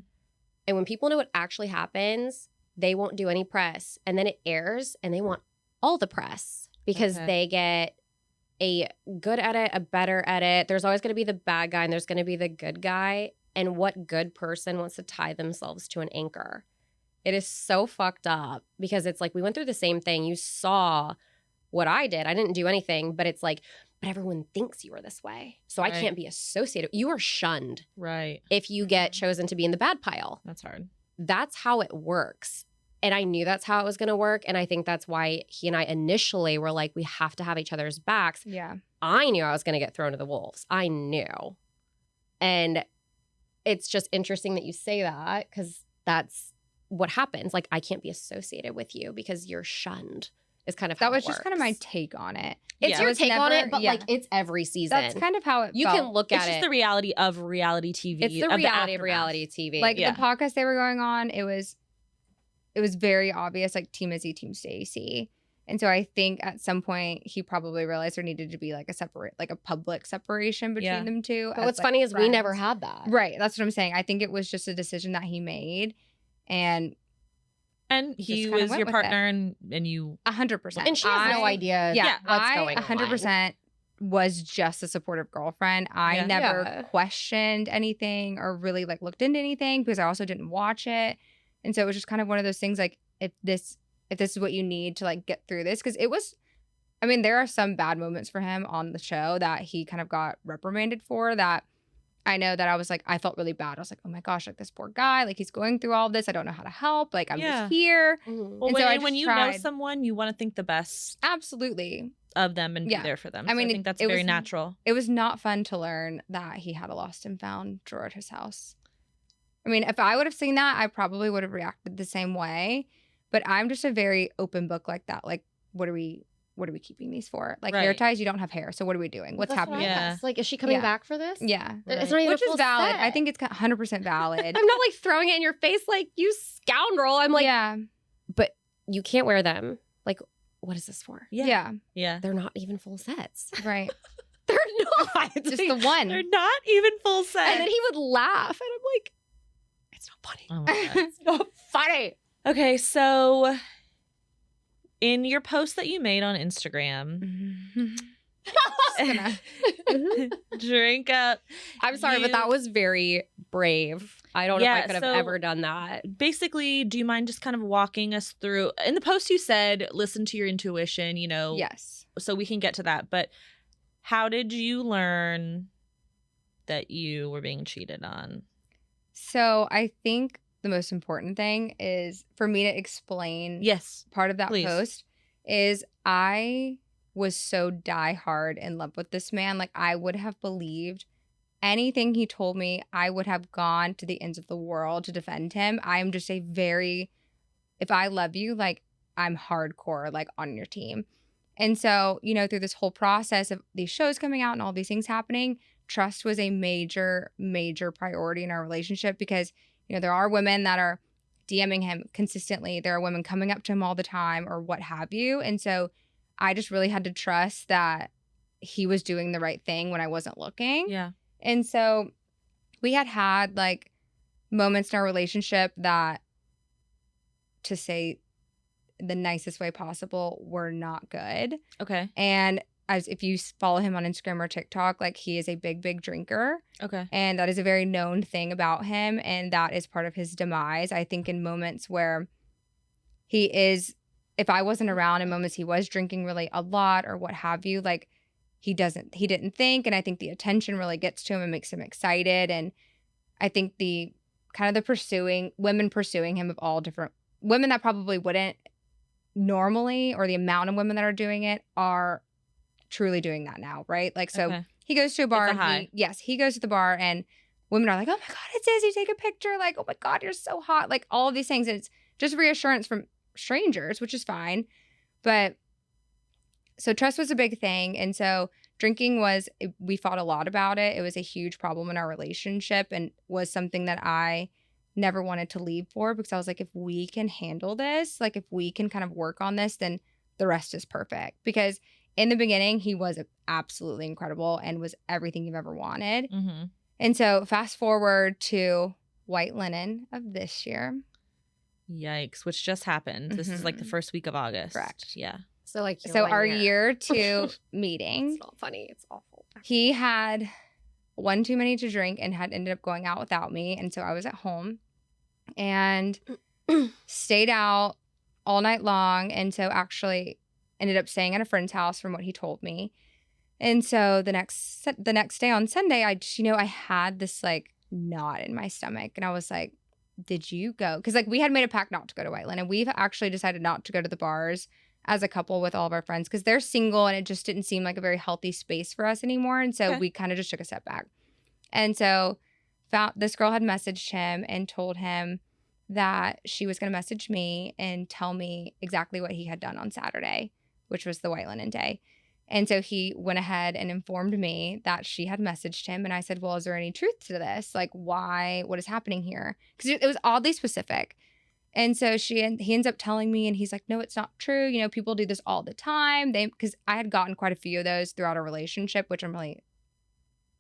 And when people know what actually happens, they won't do any press. And then it airs and they want all the press because they get a good edit, a better edit. There's always going to be the bad guy and there's going to be the good guy. And what good person wants to tie themselves to an anchor? It is so fucked up because it's like we went through the same thing. You saw what I did. I didn't do anything, but it's like, but everyone thinks you were this way. So I can't be associated. You are shunned. Right. If you get chosen to be in the bad pile. That's hard. That's how it works. And I knew that's how it was going to work. And I think that's why he and I initially were like, we have to have each other's backs. Yeah. I knew I was going to get thrown to the wolves. I knew. And it's just interesting that you say that because that's what happens. Like, I can't be associated with you because you're shunned is kind of how That was it just kind of works. my take on it. It's your was take on never- it, but like it's every season. That's kind of how it you felt. can look It's at just it. the reality of reality TV. It's the of reality of aftermath. reality TV. Like Yeah. the podcast they were going on, it was very obvious, like Team Izzy, Team Stacy. And so I think at some point he probably realized there needed to be like a public separation between them two. But as, what's like, funny is we friends. never had that. Right. That's what I'm saying. I think it was just a decision that he made, and And He he just kinda was went your with partner, and you. 100%. And she has no idea Yeah, what's I going on. 100% was just a supportive girlfriend. I Yeah. never Yeah. questioned anything or really like looked into anything because I also didn't watch it. And so it was just kind of one of those things like if this is what you need to like get through this, because it was, I mean, there are some bad moments for him on the show that he kind of got reprimanded for that I know that I was like, I felt really bad. I was like, oh my gosh, like this poor guy, like he's going through all of this. I don't know how to help. Like I'm Yeah. just here. Mhm. Well, And so I when just you know tried- someone, you want to think the best Absolutely. of them and Yeah. be there for them. I So mean, I think that's it very was- natural. It was not fun to learn that he had a lost and found drawer at his house. I mean, if I would have seen that, I probably would have reacted the same way. But I'm just a very open book like that. Like, what are we keeping these for? Like hair Right. ties, you don't have hair. So what are we doing? What's That's what happening? I Yeah. asked. Like, is she coming Yeah. back for this? Yeah. It's not even Which a full is valid. set. I think it's 100% valid. I'm not like throwing it in your face like, you scoundrel. I'm like, yeah. but you can't wear them. Like, what is this for? Yeah. Yeah. They're not even full sets. Right. They're not. Just the one. They're not even full set. And then he would laugh. And I'm like, it's not funny. Oh my God. It's not funny. Okay, so in your post that you made on Instagram, drink up. I'm sorry, but that was very brave. I don't know if I Yeah, could have so- ever done that. Basically, do you mind just kind of walking us through? In the post, you said, listen to your intuition, you know, Yes. so we can get to that. But how did you learn that you were being cheated on? So I think the most important thing is for me to explain Yes. part of that Please. post is I was so diehard in love with this man. Like I would have believed anything he told me. I would have gone to the ends of the world to defend him. I am just if I love you, like I'm hardcore, like on your team. And so, you know, through this whole process of these shows coming out and all these things happening, trust was a major, major priority in our relationship because, you know, there are women that are DMing him consistently. There are women coming up to him all the time or what have you. And so I just really had to trust that he was doing the right thing when I wasn't looking. Yeah. And so we had like moments in our relationship that, to say the nicest way possible, were not good. Okay. And as if you follow him on Instagram or TikTok, like he is a big, big drinker. Okay. And that is a very known thing about him. And that is part of his demise. I think in moments where if I wasn't around in moments he was drinking really a lot or what have you, like he didn't think. And I think the attention really gets to him and makes him excited. And I think the kind of the women pursuing him of all different women that probably wouldn't normally, or the amount of women that are doing it are truly doing that now, right? Like, so Okay. he goes to a bar. It's a high. He goes to the bar and women are like, oh my God, it's Izzy, take a picture. Like, oh my God, you're so hot. Like all of these things. And it's just reassurance from strangers, which is fine. But so trust was a big thing. And so drinking we fought a lot about it. It was a huge problem in our relationship and was something that I never wanted to leave for, because I was like, if we can handle this, like if we can kind of work on this, then the rest is perfect. Because in the beginning, he was absolutely incredible and was everything you've ever wanted. Mm-hmm. And so fast forward to White Linen of this year. Yikes, which just happened. This is like the first week of August. Correct. Yeah. So like our year 2 meeting. It's not funny. It's awful. He had one too many to drink and had ended up going out without me. And so I was at home and stayed out all night long. And so actually ended up staying at a friend's house from what he told me. And so the next day on Sunday, I just, I had this like knot in my stomach. And I was like, did you go? Because like we had made a pact not to go to White Linen. We've actually decided not to go to the bars as a couple with all of our friends because they're single and it just didn't seem like a very healthy space for us anymore. And so we kind of just took a step back. And so this girl had messaged him and told him that she was going to message me and tell me exactly what he had done on Saturday, which was the White Linen day. And so he went ahead and informed me that she had messaged him. And I said, well, is there any truth to this? Like, why? What is happening here? Because it was oddly specific. And so he ends up telling me, and he's like, no, it's not true. People do this all the time. Because I had gotten quite a few of those throughout our relationship, which I'm really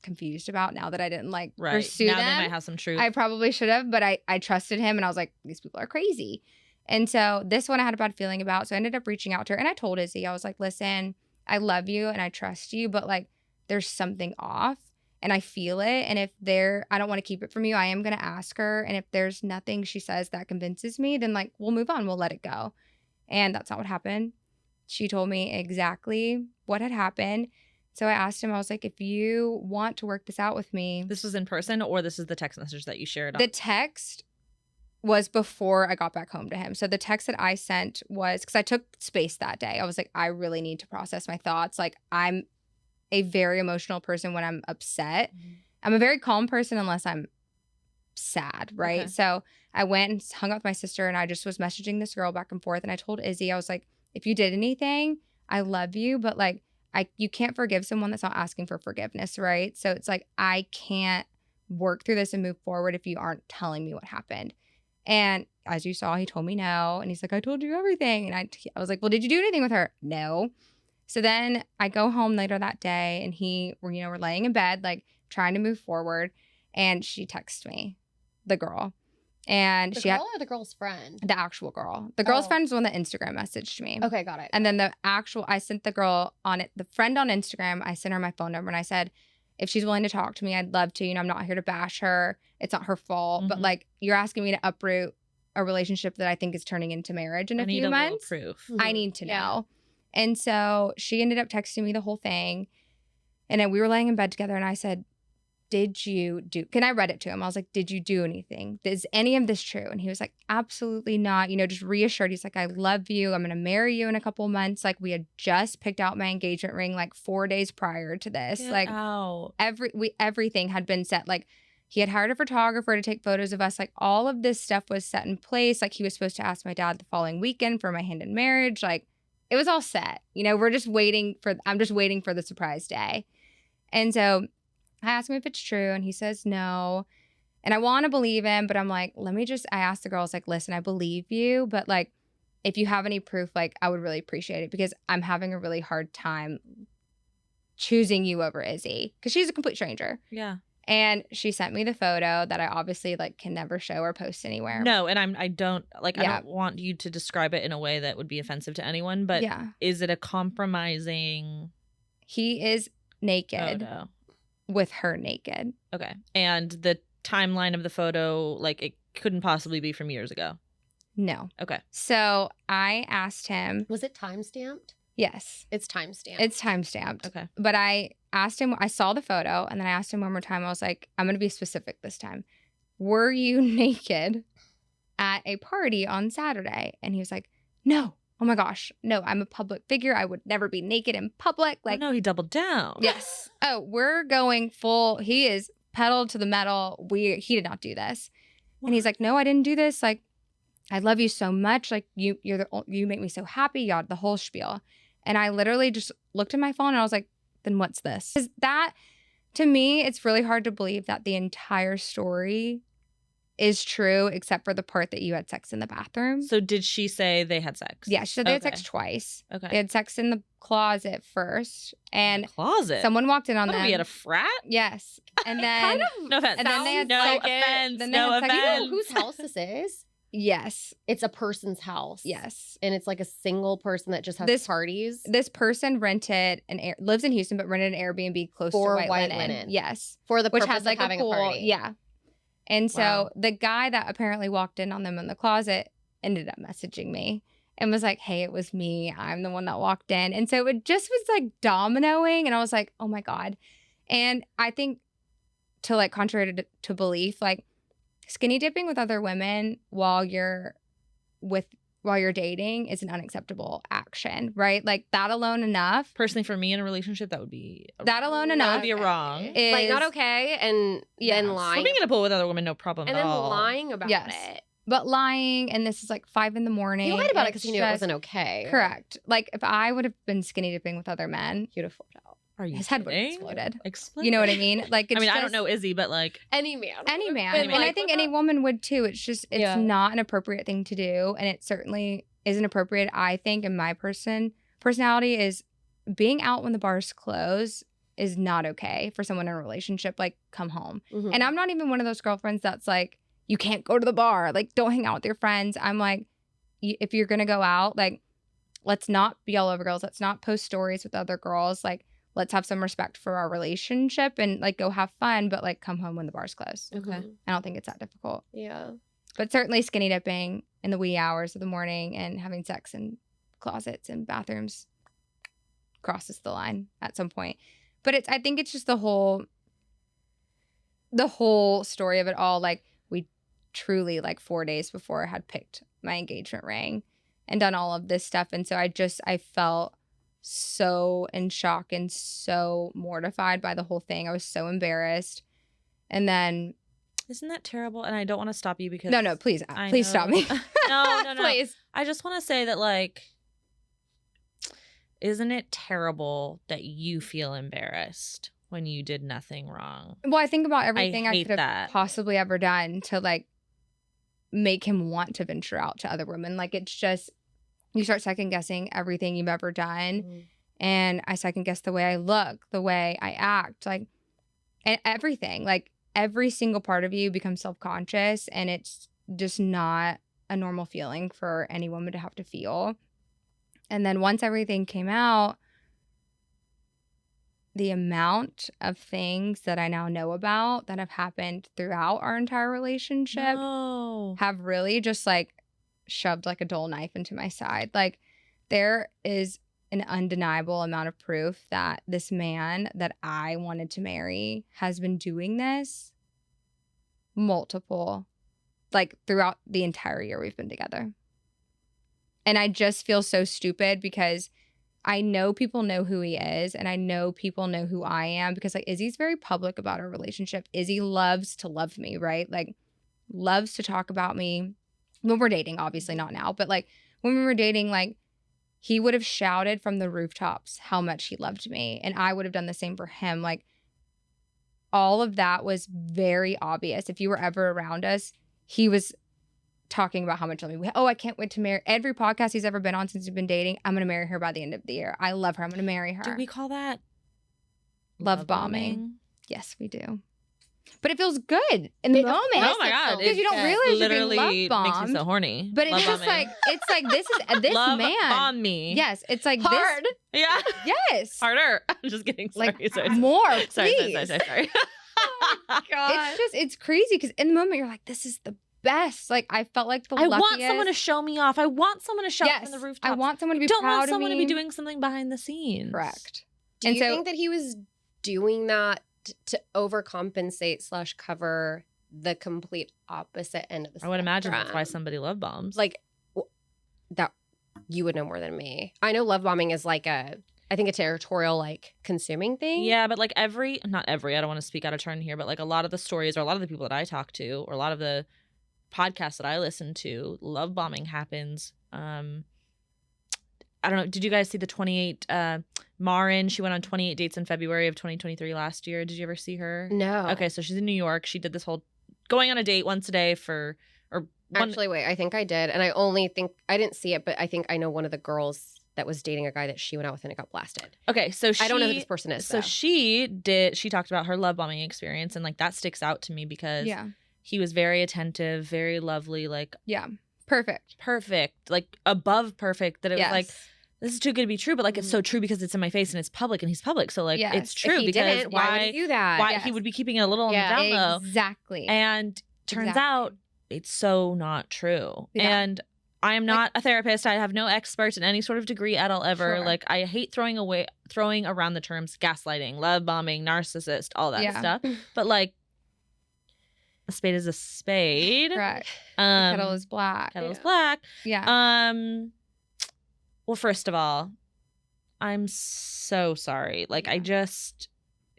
confused about now that I didn't pursue now them. They might have some truth. I probably should have, but I trusted him and I was like, these people are crazy. And so this one I had a bad feeling about. So I ended up reaching out to her and I told Izzy, I was like, listen, I love you and I trust you, but like there's something off and I feel it. And if I don't want to keep it from you, I am going to ask her. And if there's nothing she says that convinces me, then like we'll move on. We'll let it go. And that's not what happened. She told me exactly what had happened. So I asked him, I was like, if you want to work this out with me. This was in person or this is the text message that you shared? The text was before I got back home to him. So the text that I sent was, because I took space that day. I was like, I really need to process my thoughts. Like I'm a very emotional person when I'm upset. Mm-hmm. I'm a very calm person unless I'm sad, right? Okay. So I went and hung out with my sister and I just was messaging this girl back and forth. And I told Izzy, I was like, if you did anything, I love you, but like, you can't forgive someone that's not asking for forgiveness, right? So it's like, I can't work through this and move forward if you aren't telling me what happened. And as you saw, he told me no. And he's like, I told you everything. And I was like, well, did you do anything with her? No. So then I go home later that day and we're laying in bed, like trying to move forward. And she texts me, the girl. And the girl or the girl's friend? The actual girl. The girl's friend is the one that Instagram messaged me. Okay, got it. And then I sent the girl the friend on Instagram, I sent her my phone number and I said, if she's willing to talk to me, I'd love to. I'm not here to bash her. It's not her fault. Mm-hmm. But like, you're asking me to uproot a relationship that I think is turning into marriage in a few months. I need a little proof. Mm-hmm. I need to know. And so she ended up texting me the whole thing. And then we were laying in bed together and I said, I read it to him. I was like, did you do anything? Is any of this true? And he was like, absolutely not. Just reassured. He's like, I love you. I'm going to marry you in a couple months. Like we had just picked out my engagement ring like 4 days prior to this. Everything had been set. Like he had hired a photographer to take photos of us. Like all of this stuff was set in place. Like he was supposed to ask my dad the following weekend for my hand in marriage. Like it was all set. I'm just waiting for the surprise day. And so I asked him if it's true and he says no. And I want to believe him, but I'm like, I asked the girls like, listen, I believe you, but like, if you have any proof, like I would really appreciate it because I'm having a really hard time choosing you over Izzy because she's a complete stranger. Yeah. And she sent me the photo that I obviously like can never show or post anywhere. No, and I don't want you to describe it in a way that would be offensive to anyone, but is it a compromising? He is naked. Photo. With her naked. Okay. And the timeline of the photo, like it couldn't possibly be from years ago. No. Okay. So I asked him. Was it timestamped? Yes. It's timestamped. It's timestamped. Okay. But I asked him, I saw the photo and then I asked him one more time. I was like, I'm going to be specific this time. Were you naked at a party on Saturday? And he was like, no. Oh my gosh. No, I'm a public figure. I would never be naked in public. Like, no, he doubled down. Yes. Oh, we're going full. He is pedal to the metal. He did not do this. What? And he's like, no, I didn't do this. Like, I love you so much. Like you make me so happy. You got the whole spiel. And I literally just looked at my phone and I was like, then what's this? 'Cause that, to me, it's really hard to believe that the entire story is true except for the part that you had sex in the bathroom. So did she say they had sex? Yeah, she said they had Okay. sex twice. Okay. They had sex in the closet first, and Closet. someone walked in on What them. are we at a frat? Yes, and then No offense. and then they had no second- offense. then they No had second- Do you know offense. whose house this is? yes, It's a person's house. yes. And it's like a single person that just has This- parties. This person rented lives in Houston, but rented an Airbnb close For to White Linen. Linen. Yes, For the which purpose has like of having a pool. party. Yeah, and so Wow. the guy that apparently walked in on them in the closet ended up messaging me and was like, "Hey, it was me. I'm the one that walked in." And so it just was like dominoing, and I was like, "Oh my god!" And I think, to like contrary to belief, like skinny dipping with other women while you're dating is an unacceptable action, right? Like that alone enough. Personally, for me in a relationship, that would be That alone that enough would be wrong. is- Like not okay, and Yes. then For lying. For being in a pool with other women, no problem and at then all. lying about Yes. it. But lying, and this is like 5 a.m. He lied about it and because it's he knew it just- wasn't okay. Correct. Like if I would have been skinny dipping with other men, He'd have flipped out. Are you his head would have kidding? exploded. Exploded. You know what I mean? Like it's I mean, I just- don't know Izzy, but like, Any man. any man, Been and I like, think what any the- woman would too. It's just it's Yeah. not an appropriate thing to do, and it certainly isn't appropriate. I think in my personality is being out when the bars close is not okay for someone in a relationship. Like come home, Mhm. and I'm not even one of those girlfriends that's like you can't go to the bar. Like don't hang out with your friends. I'm like if you're gonna go out, like let's not be all over girls. Let's not post stories with other girls. Like let's have some respect for our relationship and like go have fun, but like come home when the bar's closed. okay. Mhm. I don't think it's that difficult. Yeah. But certainly skinny dipping in the wee hours of the morning and having sex in closets and bathrooms crosses the line at some point. But I think it's just the whole story of it all. Like we truly like 4 days before had picked my engagement ring and done all of this stuff. And so I felt so in shock and so mortified by the whole thing. I was so embarrassed. And then Isn't that terrible? And I don't want to stop you because no, please I stop know- me. no. Please. I just want to say that like, isn't it terrible that you feel embarrassed when you did nothing wrong? Well, I think about everything I hate could have that. possibly ever done to like make him want to venture out to other women. Like it's just you start second guessing everything you've ever done. Mhm. And I second guess the way I look, the way I act, like and everything. Like every single part of you becomes self-conscious, and it's just not a normal feeling for any woman to have to feel. And then once everything came out, the amount of things that I now know about that have happened throughout our entire relationship No. have really just like shoved like a dull knife into my side. Like there is an undeniable amount of proof that this man that I wanted to marry has been doing this multiple, like throughout the entire year we've been together. And I just feel so stupid because I know people know who he is, and I know people know who I am because like Izzy's very public about our relationship. Izzy loves to love me, right? Like loves to talk about me when we're dating, obviously not now, but like when we were dating, like he would have shouted from the rooftops how much he loved me, and I would have done the same for him. Like all of that was very obvious. If you were ever around us, he was talking about how much he loved me. Oh, I can't wait to marry. Every podcast he's ever been on since we've been dating, I'm going to marry her by the end of the year. I love her. I'm going to marry her. Do we call that Love bombing? Yes, we do. But it feels good in the Of moment. course Oh my it God, feels Because you don't good. realize you're Literally being love makes me bombed. so horny. But it's Love just bombing. like, it's like this Love man. bomb me. Yes, it's like Hard. Yeah. this. Yes. Harder. I'm just kidding. Sorry. Like sorry. more, Sorry. please. Sorry. It's crazy because in the moment you're like, this is the best. Like I felt like the I luckiest. want someone to show me off. I want someone to shout Yes, from the rooftop. I want someone to be Don't proud want someone of to me. be doing something behind the scenes. Correct. Do And you so- think that he was doing that to overcompensate / cover the complete opposite end of the I would imagine that's why spectrum? somebody love bombs. Like that you would know more than me. I know love bombing is like a territorial like consuming thing. yeah, but like not every, I don't want to speak out of turn here, but like a lot of the stories or a lot of the people that I talk to or a lot of the podcasts that I listen to, love bombing happens. I don't know. Did you guys see the 28 Marin? She went on 28 dates in February of 2023 last year. Did you ever see her? No. Okay, so she's in New York. She did this whole going on a date once a day for Actually, wait, I think I did. And I didn't see it, but I think I know one of the girls that was dating a guy that she went out with and it got blasted. Okay, so I don't know who this person is. So though. she talked about her love bombing experience, and like that sticks out to me because he was very attentive, very lovely, like perfect, like above perfect. That it was like, this is too good to be true, but like it's so true because it's in my face and it's public and he's public, so like it's true. If he because didn't, why would he do that? Why he would be keeping it a little on the down low, exactly. And turns out it's so not true. And I am not a therapist. I have no experts in any sort of degree at all ever. Like I hate throwing around the terms gaslighting, love bombing, narcissist, all that stuff. But like a spade is a spade. Correct. Kettle is black. Kettle is black. Yeah. Well, first of all, I'm so sorry. Like I just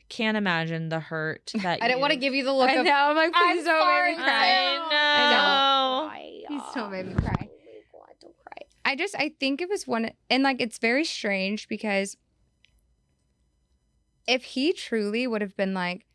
can't imagine the hurt that I didn't want to give you the look. I know. I'm like, please don't make me cry. I know. Please don't make me cry. Oh my God, don't cry. I think it was one, and like it's very strange because if he truly would have been like,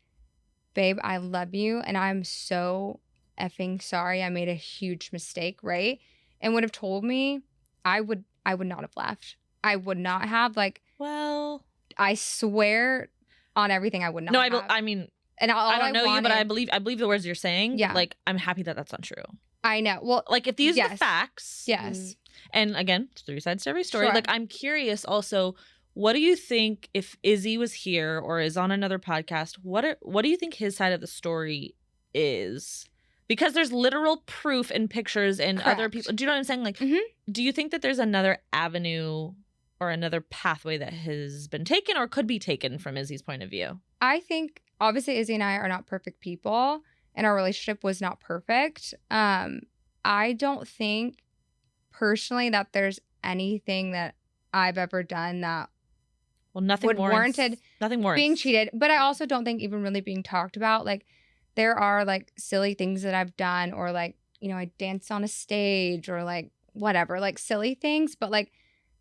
babe, I love you and I'm so effing sorry, I made a huge mistake, right? And would have told me, I would not have left. I would not have, like, well, I swear on everything I would not have. I mean, and I don't know you, but I believe the words you're saying. Yeah. Like, I'm happy that that's not true. I know. Well, like if these are the facts. Yes. And again, 3 sides to every story. Sure. Like, I'm curious also, what do you think if Izzy was here or is on another podcast? What do you think his side of the story is? Because there's literal proof and pictures and other people. Do you know what I'm saying? Like, do you think that there's another avenue or another pathway that has been taken or could be taken from Izzy's point of view? I think obviously Izzy and I are not perfect people and our relationship was not perfect. I don't think personally that there's anything that I've ever done that nothing warranted being cheated. But I also don't think even really being talked about. Like there are like silly things that I've done or like, you know, I danced on a stage or like whatever, like silly things, but like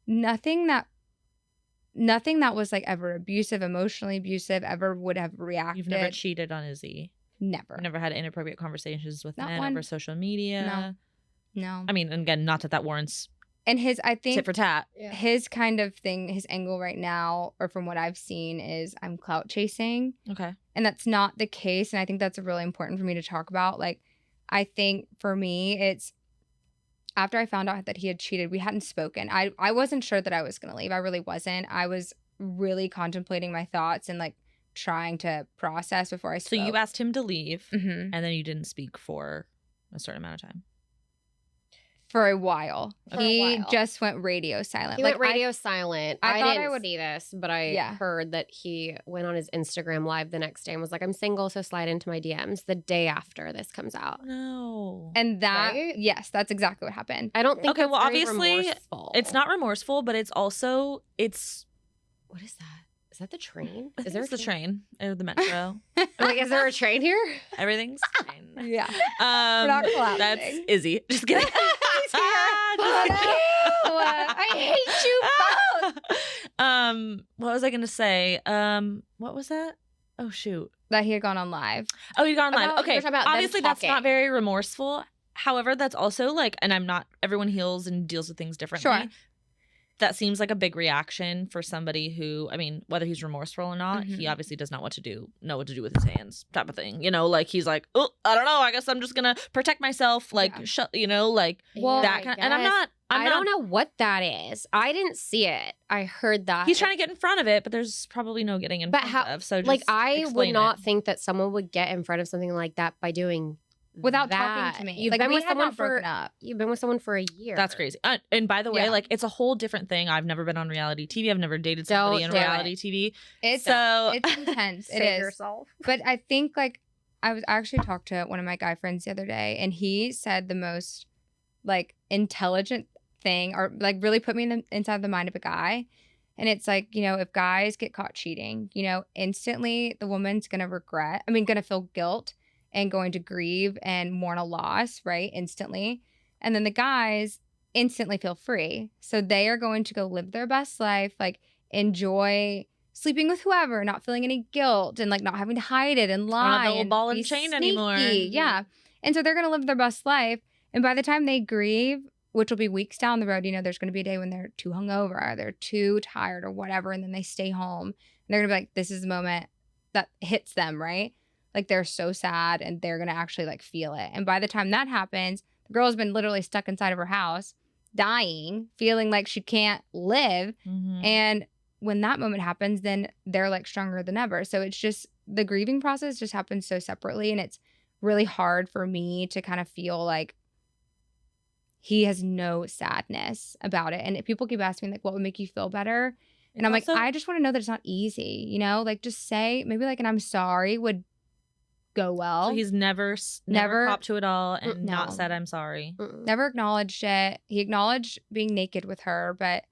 nothing that was like ever abusive, emotionally abusive, ever would have reacted. You've never cheated on Izzy? Never. You've never had inappropriate conversations with men one. over social media? No. I mean, again, not that warrants and I think tit for tat. His kind of thing, his angle right now, or from what I've seen, is I'm clout chasing. Okay. And that's not the case. And I think that's really important for me to talk about. Like, I think for me, it's after I found out that he had cheated, we hadn't spoken. I wasn't sure that I was going to leave. I really wasn't. I was really contemplating my thoughts and like trying to process before I spoke. So you asked him to leave and then you didn't speak for a certain amount of time? For a while. He just went radio silent. He went radio silent. I didn't see this, but I heard that he went on his Instagram live the next day and was like, I'm single, so slide into my DMs the day after this comes out. No. And that, yes, that's exactly what happened. I don't think okay, well, obviously, remorseful. It's not remorseful, but it's also, what is that? Is that the train? Is there the train or the metro? Like, is there a train here? Everything's fine. Yeah. We're not collapsing. That's Izzy. Just kidding. I hate you both. What was I gonna say? What was that? Oh shoot. That he had gone on live. Oh, he'd gone live. Okay. About obviously that's not very remorseful. However, that's also like, and I'm not, everyone heals and deals with things differently. Sure. That seems like a big reaction for somebody who, I mean, whether he's remorseful or not, he obviously does not know what to do with his hands, type of thing. You know, like he's like, oh, I don't know. I guess I'm just gonna protect myself, like, you know, like that kind of. And I don't know what that is. I didn't see it. I heard that he's trying to get in front of it, but there's probably no getting in front of. So, just like, I would not it. think that someone would get in front of something like that by doing. Without talking to me. You've been with someone You've been with someone for a year. That's crazy. And by the way, like, it's a whole different thing. I've never been on reality TV. I've never dated somebody in reality TV. It's intense. It is. Yourself. But I think, like, I was actually talked to one of my guy friends the other day, and he said the most, like, intelligent thing, or like really put me inside the mind of a guy. And it's like, you know, if guys get caught cheating, you know, instantly the woman's gonna feel guilt and going to grieve and mourn a loss, right? Instantly. And then the guys, instantly feel free. So they are going to go live their best life, like enjoy sleeping with whoever, not feeling any guilt and like not having to hide it and lie I don't have the old and ball be and chain sneaky. anymore. Yeah. And so they're going to live their best life. And by the time they grieve, which will be weeks down the road, you know, there's going to be a day when they're too hungover or they're too tired or whatever. And then they stay home and they're going to be like, this is the moment that hits them, right? Like they're so sad and they're going to actually like feel it. And by the time that happens, the girl has been literally stuck inside of her house, dying, feeling like she can't live. Mhm. And when that moment happens, then they're like stronger than ever. So it's just the grieving process just happens so separately. And it's really hard for me to kind of feel like he has no sadness about it. And people keep asking me like, what would make you feel better? And I'm like, Also- I just want to know that it's not easy, you know, like just say maybe like, and I'm sorry would go well. So he's never Never- copped to it all and not No. said I'm sorry. Never acknowledged it. He acknowledged being naked with her, but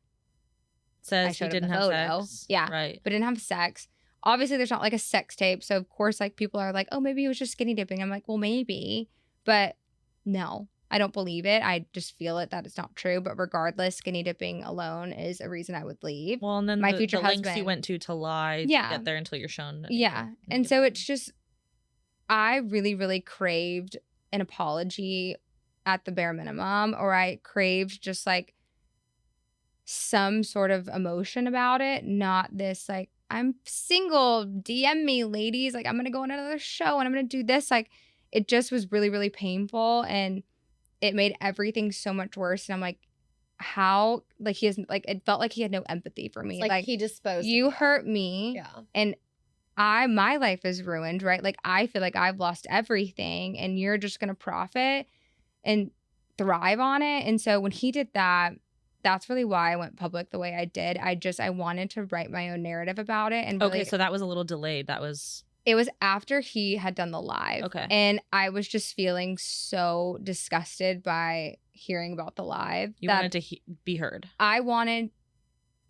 Says he showed him didn't the have photo. sex. Yeah. Right. didn't have sex. Obviously, there's not like a sex tape. So, of course, like people are like, oh, maybe he was just skinny dipping. I'm like, well, maybe. But no, I don't believe it. I just feel it that it's not true. But regardless, skinny dipping alone is a reason I would leave. Well, and then My the future lengths you husband- went to lie to Yeah. get there until you're shown. Yeah. And so it's just, I really, really craved an apology at the bare minimum, or I craved just like some sort of emotion about it, not this like, I'm single, DM me, ladies. Like, I'm going to go on another show and I'm going to do this. Like, it just was really, really painful. And it made everything so much worse. And I'm like, how, like, he has, like, it felt like he had no empathy for me. Like he disposed. you of hurt me. Yeah. And my life is ruined, right? Like, I feel like I've lost everything and you're just going to profit and thrive on it. And so when he did that, that's really why I went public the way I did. I wanted to write my own narrative about it. And really, Okay, so that was a little delayed. That was it was after he had done the live. Okay. And I was just feeling so disgusted by hearing about the live. you that wanted to be heard. I wanted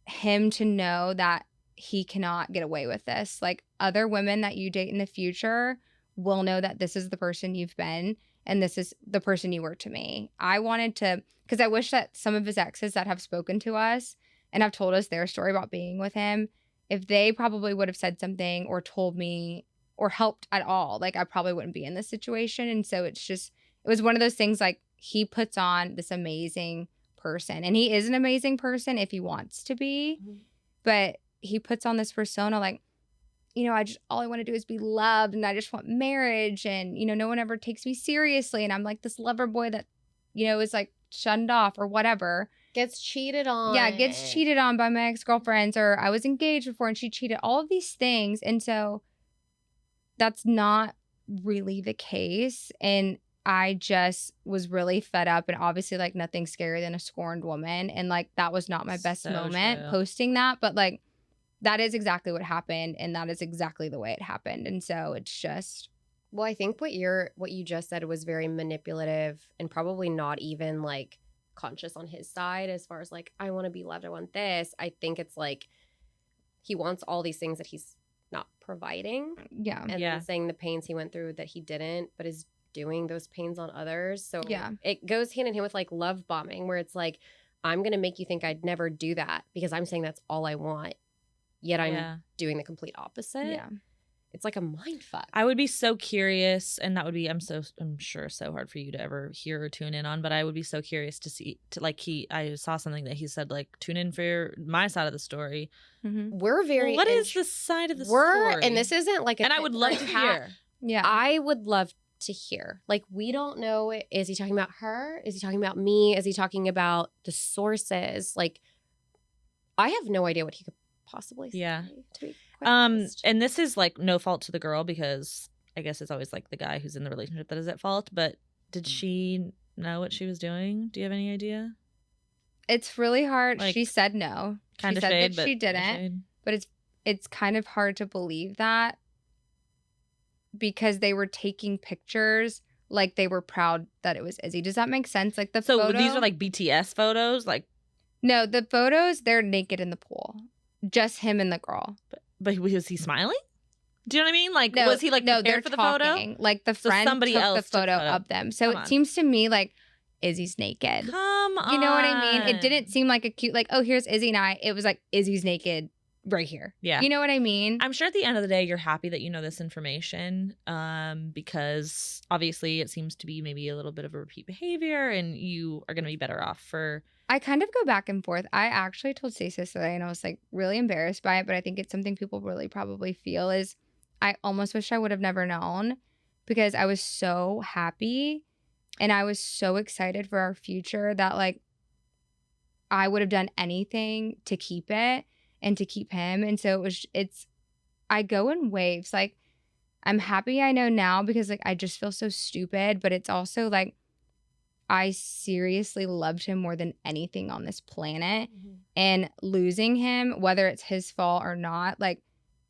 him to know that he cannot get away with this. Like, other women that you date in the future will know that this is the person you've been and this is the person you were to me. I wanted to, because I wish that some of his exes that have spoken to us and have told us their story about being with him, if they probably would have said something or told me or helped at all, like, I probably wouldn't be in this situation. And so it's just, it was one of those things, like, he puts on this amazing person, and he is an amazing person if he wants to be, but he puts on this persona like, you know, all I want to do is be loved, and I just want marriage, and, you know, no one ever takes me seriously, and I'm like this lover boy that, you know, is like shunned off or whatever. Gets cheated on. Yeah, gets cheated on by my ex-girlfriends, or I was engaged before and she cheated, all of these things. And so that's not really the case. And I just was really fed up, and obviously, like, nothing's scarier than a scorned woman. And like, that was not my best So moment true. posting that, but like, that is exactly what happened, and that is exactly the way it happened. And so it's just, Well, I think what you just said was very manipulative and probably not even like conscious on his side as far as like, I want to be loved, I want this. I think it's like he wants all these things that he's not providing, yeah. and Yeah. then saying the pains he went through that he didn't, but is doing those pains on others. So Yeah. it goes hand in hand with like love bombing, where it's like, I'm going to make you think I'd never do that because I'm saying that's all I want, yet I'm Yeah. doing the complete opposite. Yeah. It's like a mind fuck. I would be so curious, and that would be I'm sure so hard for you to ever hear or tune in on, but I would be so curious to see I saw something that he said, like, tune in for my side of the story. Mm-hmm. We're very What is the side of the we're story? and this isn't like a and I would love to hear. Yeah. I would love to hear. Like, we don't know, is he talking about her? Is he talking about me? Is he talking about the sources? Like, I have no idea what he could possibly say. Yeah. To be quite honest. And this is like no fault to the girl, because I guess it's always like the guy who's in the relationship that is at fault, but did she know what she was doing? Do you have any idea? It's really hard. Like, She said no. Kind She of said shade, that but she didn't. shade. But it's kind of hard to believe that, because they were taking pictures like they were proud that it was Izzy. Does that make sense? Like, the So photo, these are like BTS photos, like, no, the photos, they're naked in the pool, just him and the girl. but was he smiling? Do you know what I mean? Like, No, was he like no, prepared they're for the photo? talking. Like, the So friend somebody took else the took the photo photo. of them. So Come it on. seems to me like Izzy's naked. Come on. You know what I mean? It didn't seem like a cute, like, oh, here's Izzy and I. It was like, Izzy's naked right here. Yeah. You know what I mean? I'm sure at the end of the day, you're happy that you know this information, because obviously it seems to be maybe a little bit of a repeat behavior, and you are going to be better off for. I kind of go back and forth. I actually told Stacy today, and I was like really embarrassed by it, but I think it's something people really probably feel is I almost wish I would have never known, because I was so happy and I was so excited for our future that like I would have done anything to keep it and to keep him. And so I go in waves. Like, I'm happy I know now because like I just feel so stupid, but it's also like I seriously loved him more than anything on this planet. Mm-hmm. And losing him, whether it's his fault or not, like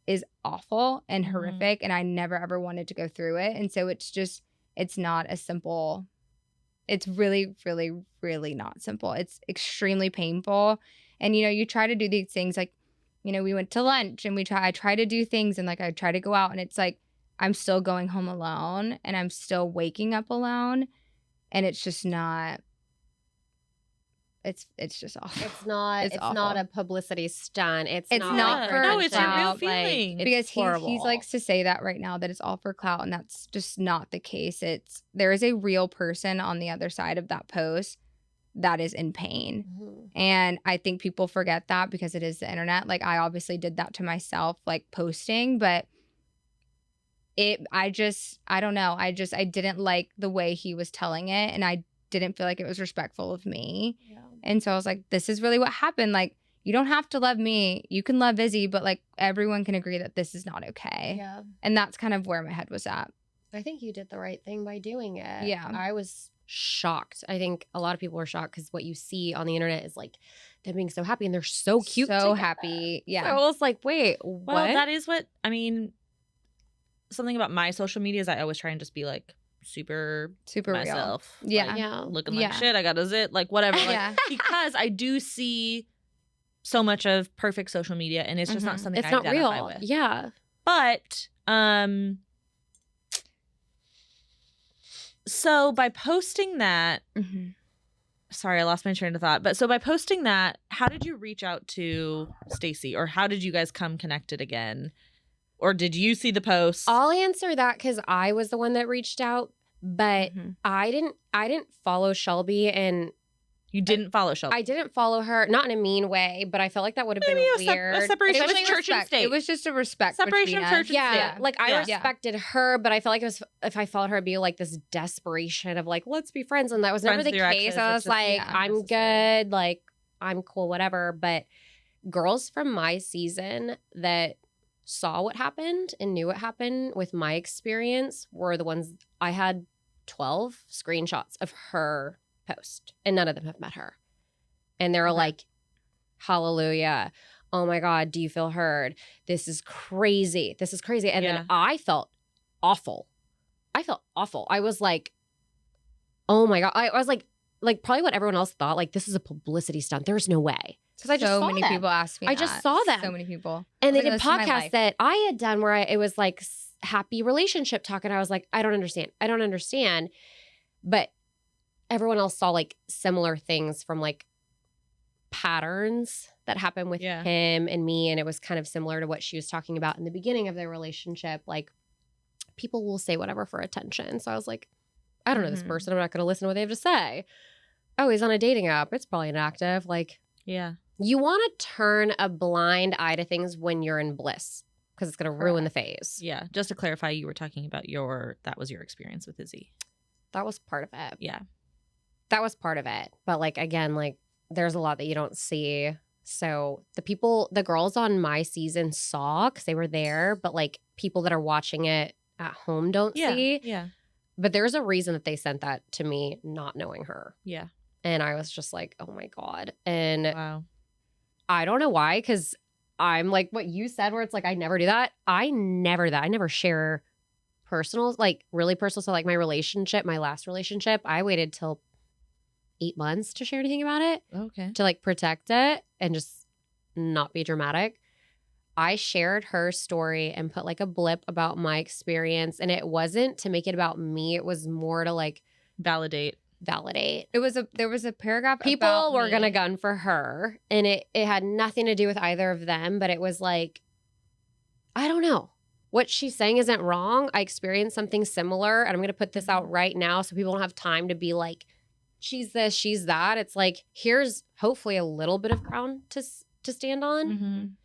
is awful and horrific. And I never ever wanted to go through it. And so it's not as simple. It's really, really, really not simple. It's extremely painful. And, you know, you try to do these things like, you know, we went to lunch and I try to do things and like I try to go out and it's like I'm still going home alone and I'm still waking up alone. And it's just not, it's just awful. It's not awful. a publicity stunt. It's not like for no, it's a real clout, feeling. Like, because horrible. he likes to say that right now, that it's all for clout, and that's just not the case. There is a real person on the other side of that post that is in pain. Mm-hmm. And I think people forget that because it is the internet. Like, I obviously did that to myself, like posting, but I don't know. I didn't like the way he was telling it, and I didn't feel like it was respectful of me. Yeah. And so I was like, this is really what happened. Like, you don't have to love me. You can love Izzy, but like everyone can agree that this is not okay. Yeah. And that's kind of where my head was at. I think you did the right thing by doing it. Yeah. I was shocked. I think a lot of people are shocked because what you see on the internet is like them being so happy and they're so cute. So together. happy. Yeah. So I was like, wait, Well, what? that is what I mean. Something about my social media is I always try and just be like super Super myself. real. Yeah. Like, yeah. looking like Yeah. shit. I got a zit, like whatever. Like, Yeah. because I do see so much of perfect social media, and it's just not something It's I not identify real. with. Yeah. But so by posting that, Mhm. sorry, I lost my train of thought. But so by posting that, how did you reach out to Stacy, or how did you guys come connected again? Or did you see the post? I'll answer that because I was the one that reached out, but Mhm. I didn't follow Shelby, and You didn't follow Shelby. I didn't follow her, not in a mean way, but I felt like that would have been Maybe a weird. separation It of was church and respect. state. It was just a respect Separation between of church us. and Yeah, state. like I Yeah. respected her, but I felt like it was if I followed her, it'd be like this desperation of like, let's be friends, and that was never Friends the with your case. exes, I it's was just like, not I'm necessary. good, like I'm cool, whatever. But girls from my season that saw what happened and knew what happened with my experience were the ones I had 12 screenshots of her post, and none of them have met her. And they were like, hallelujah. Oh my God, do you feel heard? This is crazy. This is crazy. And Yeah. then I felt awful. I was like, oh my God. I was like probably what everyone else thought, like, this is a publicity stunt. There's no way. Because I just so saw many them. people asked me I just that. saw them. So many people. And they I was did like, this is my podcasts life. that I had done where it was like happy relationship talk. And I was like, I don't understand. But everyone else saw like similar things from like patterns that happened with Yeah. him and me. And it was kind of similar to what she was talking about in the beginning of their relationship. Like, people will say whatever for attention. So I was like, I don't know this Mhm. person. I'm not going to listen to what they have to say. Oh, he's on a dating app. It's probably inactive. Like, Yeah. you want to turn a blind eye to things when you're in bliss because it's going to ruin the phase. Yeah. Just to clarify, you were talking about that was your experience with Izzy. That was part of it. Yeah. That was part of it. But like, again, like there's a lot that you don't see. So the girls on my season saw because they were there, but like people that are watching it at home don't see. Yeah. But there's a reason that they sent that to me not knowing her. Yeah. And I was just like, oh my God. And Wow. I don't know why, because I'm like what you said, where it's like, I never do that. I never share personal, like really personal. So like my last relationship, I waited till 8 months to share anything about it, Okay. to like protect it and just not be dramatic. I shared her story and put like a blip about my experience. And it wasn't to make it about me. It was more to like Validate. validate. There was a paragraph People about were me. gonna gun for her, and it had nothing to do with either of them, but it was like, I don't know. What she's saying isn't wrong. I experienced something similar, and I'm gonna put this out right now so people don't have time to be like, she's this, she's that. It's like, here's hopefully a little bit of ground to stand on.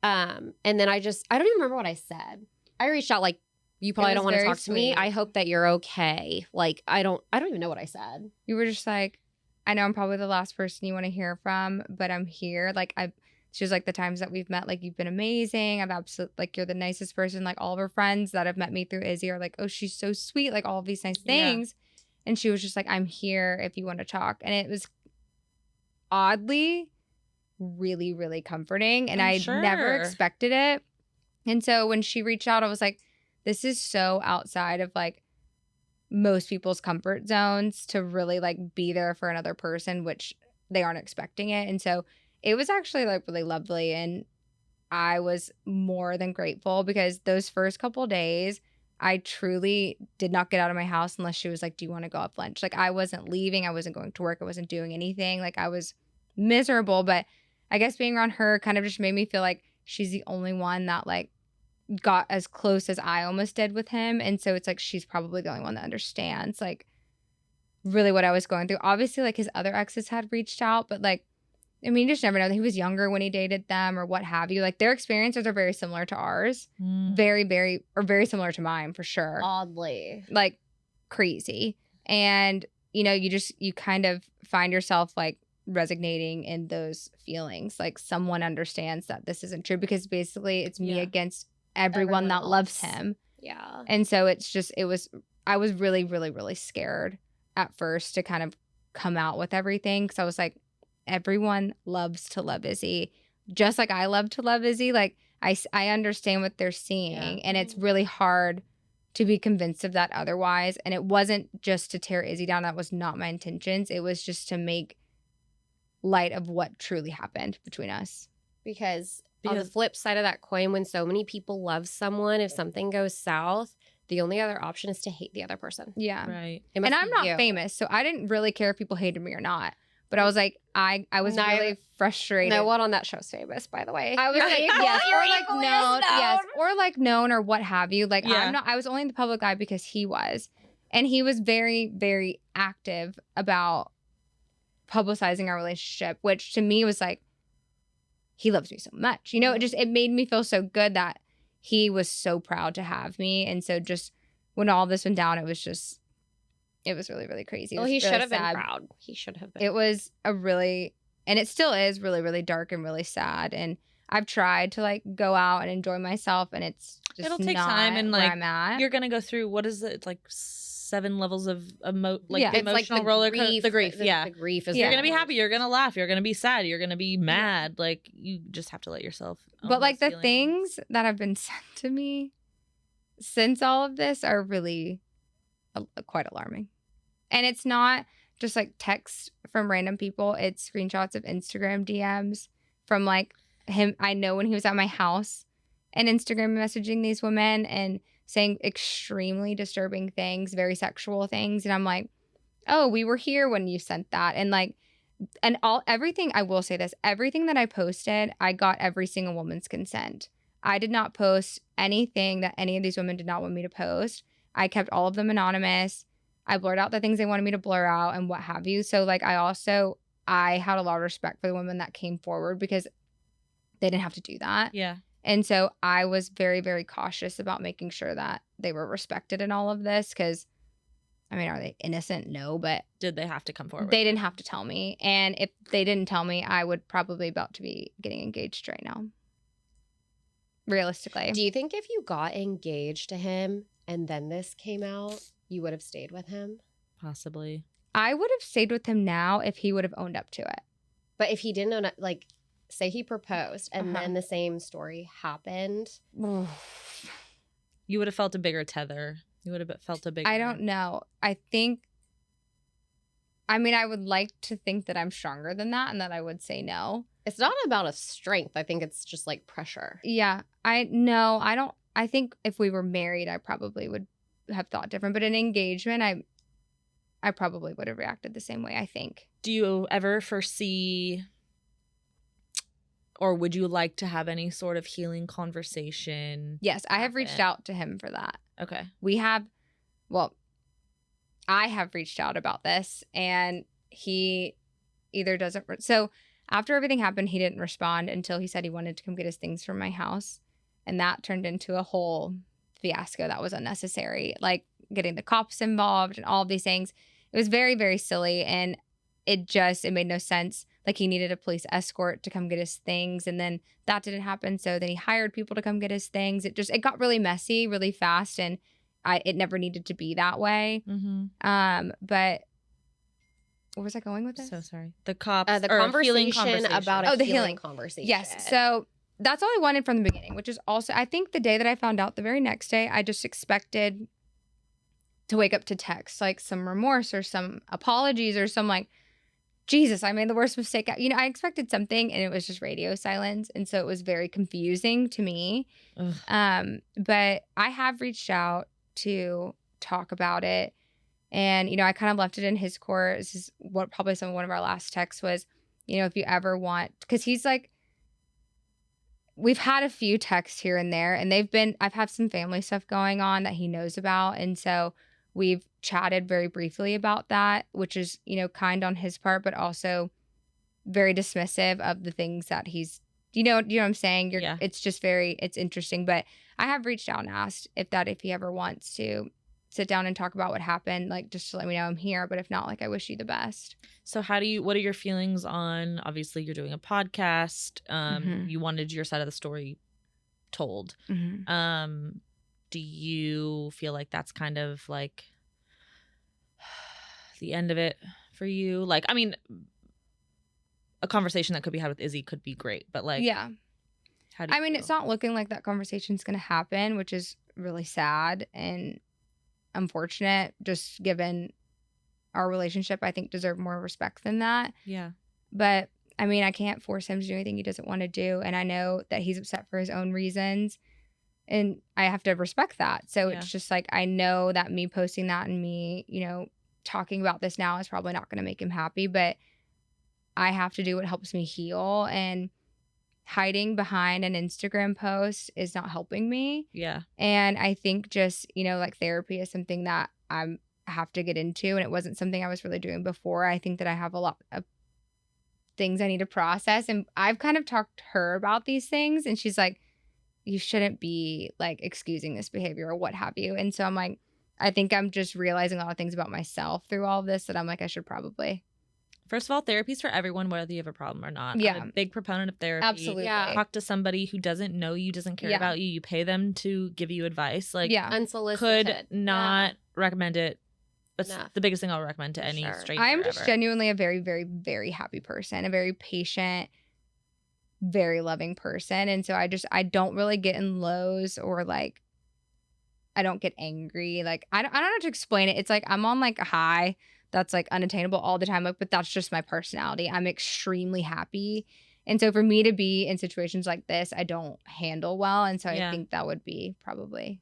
Mm-hmm. And then I don't even remember what I said. I reached out like, you probably was don't want to very talk to me. sweet. I hope that you're okay. Like, I don't even know what I said. You were just like, I know I'm probably the last person you want to hear from, but I'm here. Like she was like, the times that we've met, like, you've been amazing. I've absolutely, like, you're the nicest person. Like, all of her friends that have met me through Izzy are like, oh, she's so sweet. Like, all of these nice things. Yeah. And she was just like, I'm here if you want to talk. And it was oddly really, really comforting. And I never expected it. And so when she reached out, I was like, this is so outside of like most people's comfort zones to really like be there for another person, which they aren't expecting it. And so it was actually like really lovely. And I was more than grateful because those first couple of days, I truly did not get out of my house unless she was like, do you want to go have lunch? Like, I wasn't leaving. I wasn't going to work. I wasn't doing anything. Like, I was miserable. But I guess being around her kind of just made me feel like she's the only one that like got as close as I almost did with him. And so it's like, she's probably the only one that understands like really what I was going through. Obviously, like his other exes had reached out, but like, I mean, you just never know. He was younger when he dated them or what have you. Like, their experiences are very similar to ours. Very, very, or very similar to mine for sure. Oddly. Like, crazy. And, you know, you kind of find yourself like resonating in those feelings. Like, someone understands that this isn't true because basically it's me against everyone that loves him. Yeah. And so I was really, really, really scared at first to kind of come out with everything because I was like, everyone loves to love Izzy, just like I love to love Izzy. Like, I understand what they're seeing, and it's really hard to be convinced of that otherwise. And it wasn't just to tear Izzy down. That was not my intentions. It was just to make light of what truly happened between us. Because on the flip side of that coin, when so many people love someone, if something goes south, the only other option is to hate the other person. Yeah. Right. And I'm not famous, so I didn't really care if people hated me or not. But I was like, I was really frustrated. No one on that show's famous, by the way. I was like, yes, or like known, yes, or like known or what have you. Like, I was only in the public eye because he was. And he was very, very active about publicizing our relationship, which to me was like, he loves me so much. You know, it made me feel so good that he was so proud to have me. And so just when all this went down, it was really, really crazy. Well, he should have been proud. He should have been. It was and it still is really, really dark and really sad. And I've tried to like go out and enjoy myself, and it'll take time, and like where I'm at. You're gonna go through, what is it? It's like 7 levels of emotional like the roller coaster. The grief, The grief is. You're gonna be happy. You're gonna laugh. You're gonna be sad. You're gonna be mad. Like, you just have to let yourself. But like the things that have been sent to me since all of this are really quite alarming. And it's not just like text from random people. It's screenshots of Instagram DMs from like him. I know when he was at my house and Instagram messaging these women and saying extremely disturbing things, very sexual things. And I'm like, oh, we were here when you sent that. And like, and everything, I will say this, everything that I posted, I got every single woman's consent. I did not post anything that any of these women did not want me to post. I kept all of them anonymous. I blurred out the things they wanted me to blur out and what have you. So like, I had a lot of respect for the women that came forward because they didn't have to do that. Yeah. And so I was very, very cautious about making sure that they were respected in all of this because, I mean, are they innocent? No, but did they have to come forward? They didn't have to tell me. And if they didn't tell me, I would probably about to be getting engaged right now. Realistically. Do you think if you got engaged to him and then this came out, you would have stayed with him? Possibly. I would have stayed with him now if he would have owned up to it. But if he didn't own up, like, say he proposed and then the same story happened. You would have felt a bigger tether. You would have felt a bigger... I don't know. I would like to think that I'm stronger than that and that I would say no. It's not about a strength. I think it's just like pressure. Yeah. I think if we were married, I probably would have thought different. But in engagement, I probably would have reacted the same way, I think. Do you ever foresee, or would you like to have any sort of healing conversation? Yes, I have reached happen? out to him for that. Okay. I have reached out about this, and he either doesn't. So after everything happened, he didn't respond until he said he wanted to come get his things from my house. And that turned into a whole fiasco that was unnecessary, like getting the cops involved and all of these things. It was very, very silly. And it made no sense. Like, he needed a police escort to come get his things. And then that didn't happen. So then he hired people to come get his things. It got really messy really fast. And it never needed to be that way. Mm-hmm. But where was I going with this? So sorry. The cops. The or healing conversation about the healing healing conversation. Yes. So that's all I wanted from the beginning, which is also, I think the day that I found out, the very next day, I just expected to wake up to text, like some remorse or some apologies or some like, Jesus, I made the worst mistake. I expected something, and it was just radio silence. And so it was very confusing to me. But I have reached out to talk about it. And, I kind of left it in his court. This is what probably one of our last texts was, if you ever want, because he's like, we've had a few texts here and there, and I've had some family stuff going on that he knows about. And so we've chatted very briefly about that, which is, kind on his part, but also very dismissive of the things that he's, you know what I'm saying? It's just it's interesting. But I have reached out and asked if he ever wants to sit down and talk about what happened, like, just to let me know I'm here. But if not, like, I wish you the best. So what are your feelings on, obviously you're doing a podcast. You wanted your side of the story told. Do you feel like that's kind of like the end of it for you? Like, I mean, a conversation that could be had with Izzy could be great, but like, yeah. How do you feel? It's not looking like that conversation's going to happen, which is really sad and unfortunate, just given our relationship. I think deserve more respect than that. Yeah. But I can't force him to do anything he doesn't want to do. And I know that he's upset for his own reasons, and I have to respect that. So it's just like, I know that me posting that and me, talking about this now is probably not going to make him happy, but I have to do what helps me heal. And hiding behind an Instagram post is not helping me. Yeah. And I think just, like, therapy is something that I have to get into. And it wasn't something I was really doing before. I think that I have a lot of things I need to process. And I've kind of talked to her about these things. And she's like, you shouldn't be like excusing this behavior or what have you. And so I'm like, I think I'm just realizing a lot of things about myself through all of this that I'm like, I should probably. First of all, therapy's for everyone, whether you have a problem or not. Yeah. I'm a big proponent of therapy. Absolutely. Yeah. Talk to somebody who doesn't know you, doesn't care about you. You pay them to give you advice. Like, unsolicited. Could not recommend it. That's Enough. the biggest thing I'll recommend to any stranger. I am just ever. genuinely a very, very, very happy person, a very patient, very loving person. And so I don't really get in lows, or like, I don't get angry. Like, I don't know how to explain it. It's like I'm on like a high that's like unattainable all the time. Like, but that's just my personality. I'm extremely happy. And so for me to be in situations like this, I don't handle well. And so I think that would be probably.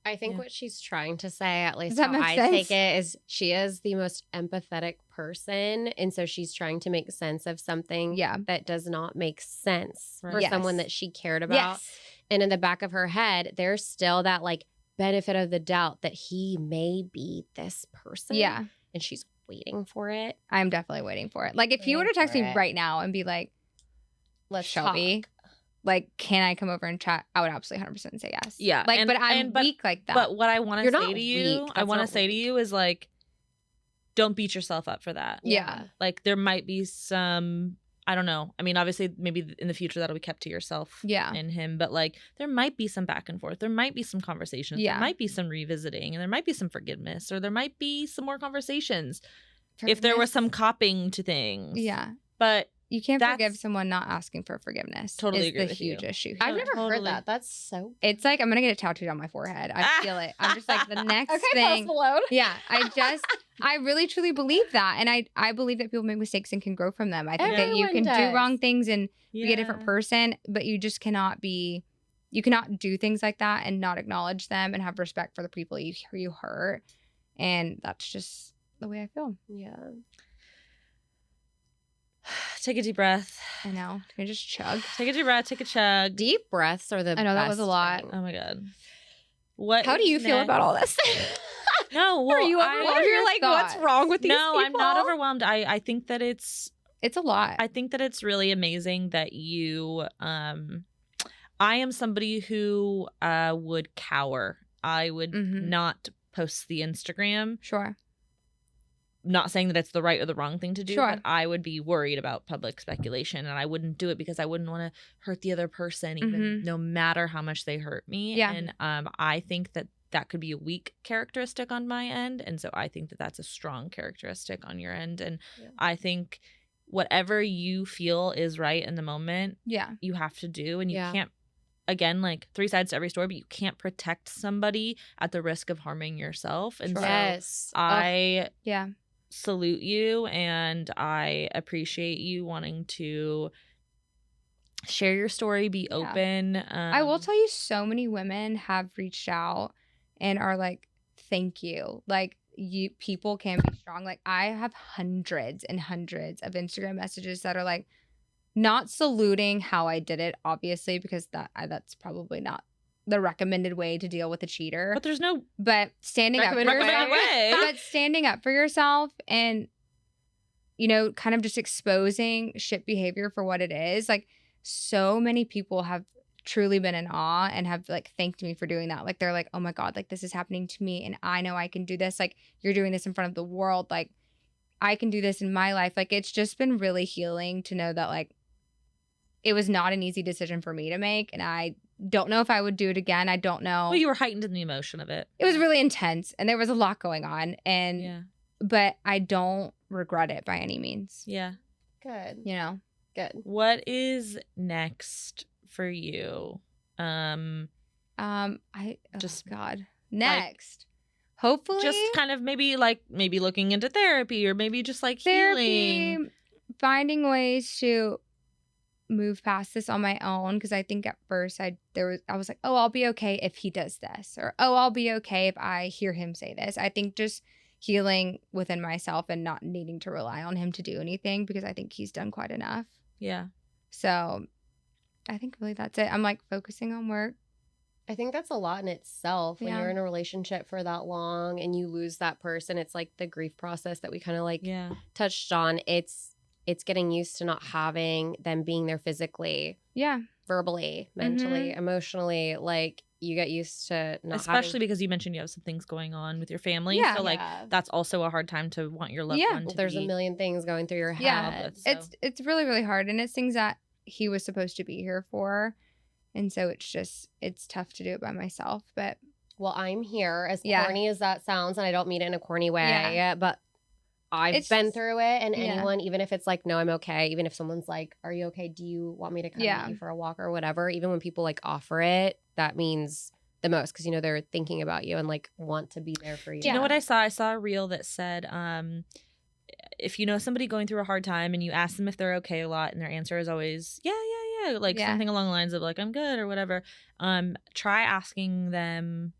I think what she's trying to say, at least Does that how make I sense? take it, is she is the most empathetic person. And so she's trying to make sense of something that does not make sense for someone that she cared about. Yes. And in the back of her head, there's still that like benefit of the doubt that he may be this person. Yeah. And she's waiting for it. I'm definitely waiting for it. Like, if you were to text me right now and be like, let's Shelby, talk. Like, can I come over and chat? I would absolutely 100% say yes. Yeah. Like, but I'm weak like that. But what I want to say to you, weak. I That's want to not say to weak. you is like, don't beat yourself up for that. Yeah. Like, there might be some, I don't know. I mean, obviously, maybe in the future that'll be kept to yourself and him. But like, there might be some back and forth. There might be some conversations. There might be some revisiting, and there might be some forgiveness, or there might be some more conversations. If there was some copping to things. Yeah. But you can't forgive someone not asking for forgiveness. Totally is agree the with huge you. issue here. I've never heard that. That's so. It's like I'm gonna get it tattooed on my forehead. I feel it. I'm just like the next Okay, thing. Post Malone. Yeah, I really truly believe that, and I believe that people make mistakes and can grow from them. I think that you can do wrong things and be a different person, but you just cannot be. You cannot do things like that and not acknowledge them and have respect for the people you hurt, and that's just the way I feel. Yeah. Take a deep breath. I know. Can I just chug? Take a deep breath. Take a chug. Deep breaths are the I know that was a best lot. thing. Oh my God. What? How do you is feel next? about all this? No, well, Are you overwhelmed? You're like, what's wrong with these No, I'm not people? overwhelmed. I think that it's It's a lot. I think that it's really amazing that you I am somebody who would cower. I would Mhm. not post the Instagram. Sure. Not saying that it's the right or the wrong thing to do, Sure. but I would be worried about public speculation, and I wouldn't do it because I wouldn't want to hurt the other person, even no matter how much they hurt me. Yeah. And I think that that could be a weak characteristic on my end, and so I think that that's a strong characteristic on your end. And I think whatever you feel is right in the moment, you have to do, and you can't. Again, like 3 sides to every story, but you can't protect somebody at the risk of harming yourself. And so I salute you, and I appreciate you wanting to share your story, be open. I will tell you, so many women have reached out and are like, thank you. Like, you people can be strong. Like, I have hundreds and hundreds of Instagram messages that are like, not saluting how I did it, obviously, because that's probably not the recommended way to deal with a cheater. But there's no standing up for yourself. But standing up for yourself and, you know, kind of just exposing shit behavior for what it is. Like, so many people have truly been in awe and have like thanked me for doing that. Like, they're like, oh my God, like this is happening to me and I know I can do this. Like, you're doing this in front of the world. Like, I can do this in my life. Like, it's just been really healing to know that like it was not an easy decision for me to make. And I don't know if I would do it again. I don't know. Well, you were heightened in the emotion of it. It was really intense and there was a lot going on. And but I don't regret it by any means. Yeah. Good. You know? Good. What is next for you? God. Next. Like, hopefully just kind of maybe looking into therapy, or maybe just like healing. Finding ways to move past this on my own, because I think at first I was like, oh, I'll be okay if he does this, or oh, I'll be okay if I hear him say this. I think just healing within myself and not needing to rely on him to do anything, because I think he's done quite enough. Yeah. So I think really that's it. I'm like focusing on work. I think that's a lot in itself. When you're in a relationship for that long and you lose that person, it's like the grief process that we kind of like touched on. It's getting used to not having them being there physically, verbally, mentally, emotionally. Like, you get used to not especially because you mentioned you have some things going on with your family. So like that's also a hard time to want your loved one to there's a million things going through your head. Yeah, so. It's really, really hard, and it's things that he was supposed to be here for, and so it's tough to do it by myself. But well, I'm here, as corny as that sounds, and I don't mean it in a corny way, but I've been through it, and anyone, even if it's like, no, I'm okay, even if someone's like, are you okay? Do you want me to come with you for a walk or whatever? Even when people like offer it, that means the most, because, you know, they're thinking about you and like want to be there for you. Do you know what I saw? I saw a reel that said, if you know somebody going through a hard time and you ask them if they're okay a lot, and their answer is always, like something along the lines of like, I'm good or whatever, try asking them,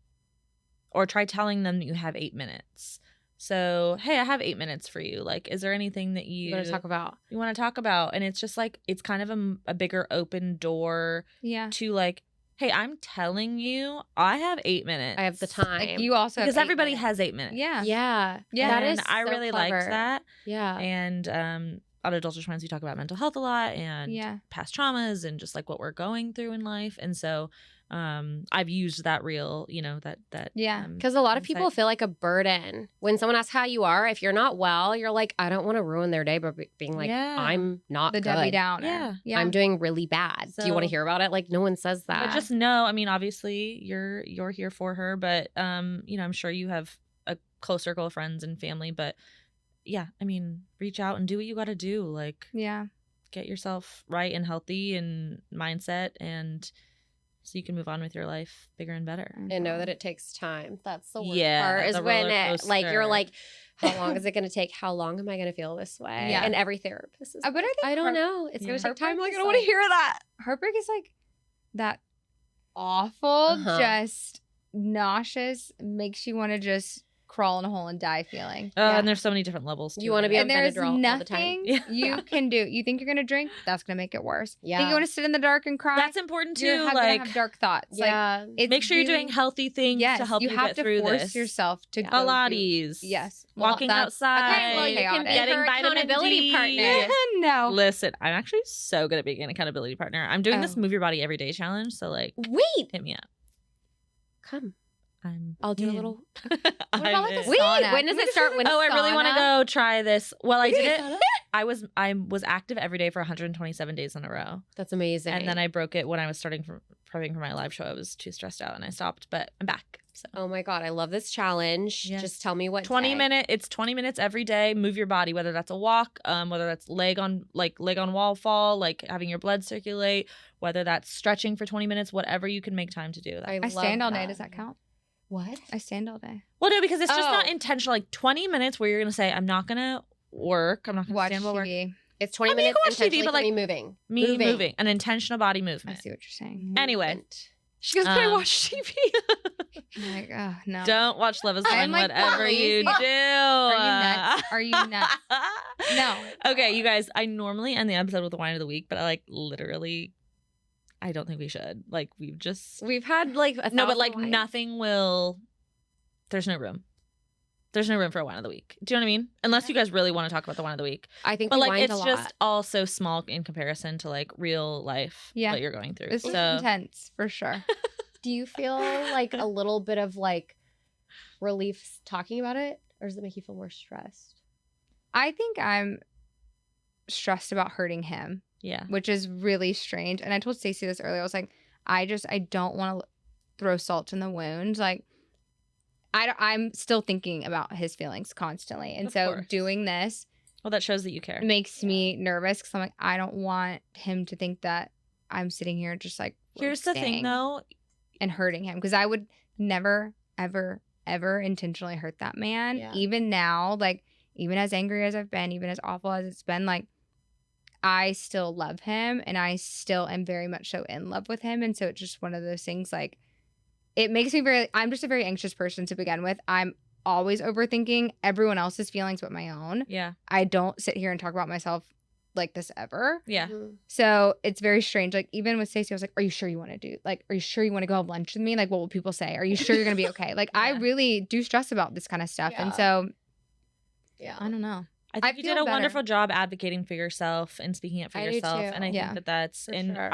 or try telling them that you have 8 minutes. So, hey, I have 8 minutes for you. Like, is there anything that you want to talk about? You want to talk about? And it's just like, it's kind of a bigger open door to like, hey, I'm telling you, I have 8 minutes. I have the time. Like, you also because have everybody has 8 minutes. Yeah. That is I really clever. liked that. Yeah. And on Adultish Minds, we talk about mental health a lot, and past traumas, and just like what we're going through in life. And so I've used that reel, you know, that because a lot of people feel like a burden when someone asks how you are. If you're not well, you're like, I don't want to ruin their day by being like, I'm not the good. Debbie Downer. Yeah, I'm doing really bad. Do you want to hear about it? Like, no one says that. But just know, I mean, obviously you're here for her, but you know, I'm sure you have a close circle of friends and family, but yeah, I mean, reach out and do what you got to do. Like, get yourself right and healthy and mindset, and so you can move on with your life bigger and better. And know that it takes time. That's the worst part, is when it, like, you're like, how long is it going to take? How long am I going to feel this way? Yeah. And every therapist is but I don't know. It's going to take time. Like, I don't like, want to hear that. Heartbreak is like that awful, just nauseous, makes you want to just crawl in a hole and die feeling. And there's so many different levels. You want to be on And there's Benadryl all the time. nothing you can do. You think you're gonna drink? That's gonna make it worse. Yeah. Think you want to sit in the dark and cry? That's important too. You're gonna have dark thoughts. Yeah. It's make sure you're doing healthy things yes, to help you have get to through force this. yourself to go Pilates. Yes. Walking Well, that's- outside. Okay, well, you can be getting her vitamin accountability D. partner. No. Listen, I'm actually so good at being an accountability partner. I'm doing this Oh. Move Your Body Every Day challenge. So like, Wait. hit me up. Come. I'll do a little. What about like a Wait, sauna? when does it start? When Oh, I really want to sauna? go try this. Well, I did it. Sauna? I was active every day for 127 days in a row, That's amazing. and then I broke it when I was prepping for my live show. I was too stressed out and I stopped, but I'm back. So Oh my God, I love this challenge. Yes. Just tell me what 20 day. minute. It's 20 minutes every day. Move your body, whether that's a walk, whether that's leg on wall fall, like having your blood circulate, whether that's stretching for 20 minutes, whatever you can make time to do. I stand all day. Does that count? What? I stand all day. Well, no, because it's just not Oh. intentional. Like 20 minutes where you're gonna say, I'm not gonna work. I'm not gonna Watch stand while working. TV. It's 20 I mean, you minutes can watch TV, intentionally but, for like, me moving. Me moving. An intentional body I movement. see what you're saying. Anyway. Movement. She goes, but I watch TV. I'm like, oh no. Don't watch Love is I'm Blind, like, whatever you do. please. Are you nuts? Are you nuts? No. Okay, you guys, I normally end the episode with the wine of the week, but I literally, I don't think we should. Like, We've had like a no, but thousand wines. nothing will, there's no room. There's no room for a wine of the week. Do you know what I mean? Unless you guys really want to talk about the wine of the week. I think But we wined it's a lot. just all so small in comparison to real life, Yeah. what you're going through. This is So intense for sure. Do you feel like a little bit of relief talking about it, or does it make you feel more stressed? I think I'm stressed about hurting him, yeah. which is really strange. And I told Stacy this earlier. I was like, I don't want to throw salt in the wound. Like, I'm still thinking about his feelings constantly. And Of so course. doing this Well, that shows that you care. makes me nervous because I'm like, I don't want him to think that I'm sitting here just Here's the thing, roasting though. and hurting him, because I would never, ever, ever intentionally hurt that man. Yeah. Even now, even as angry as I've been, even as awful as it's been, I still love him and I still am very much so in love with him. And so it's just one of those things, it makes me I'm just a very anxious person to begin with. I'm always overthinking everyone else's feelings but my own. Yeah. I don't sit here and talk about myself like this ever. Yeah. Mhm. So it's very strange. Even with Stacy, I was like, are you sure you want to do, are you sure you want to go have lunch with me? What will people say? Are you sure you're going to be okay? I Yeah. really do stress about this kind of stuff. Yeah. And so, Yeah. I don't know. I I think you did feel a better. wonderful job advocating for yourself and speaking up for I do yourself. too. And I Yeah. think that's, For and sure.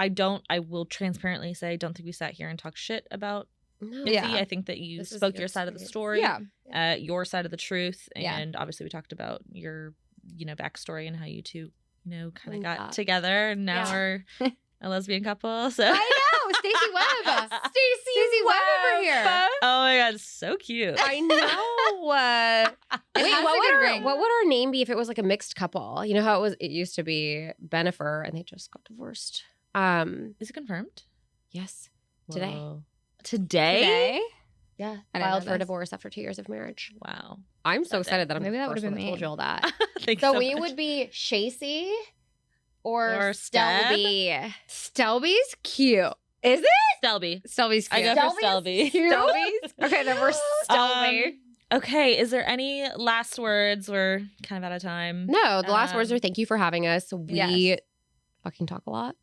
I will transparently say, I don't think we sat here and talked shit about No. Izzy. Yeah. I think that you This is spoke your your side of the experience. story, Yeah. your side of the truth. Yeah. And obviously we talked about your, backstory and how you two, kind of Linked got up. together and now Yeah. we're a lesbian couple. So I know. Stacey Webb. Stacey Webb over here. Oh my God. So cute. I know. It Wait, has what a would, good our, ring. what would our name be if it was a mixed couple? You know how it used to be Benifer and they just got divorced. Is it confirmed? Yes. Today. Whoa. Today? Today? Yeah. I didn't Filed know for this. divorce after 2 years of marriage. Wow. I'm so That's it. excited that I'm Maybe the that first would've one been that told me. you all that. Thanks So so we much. would be Shacy or Or Stab. Stelby. Stelby's cute. Is it? Shelby. Stelby's I cute. go for Shelby. Stelby's? Okay, then we're Stelby. Okay, is there any last words? We're kind of out of time. No, the last words Um, are thank you for having us. We Yes. fucking talk a lot.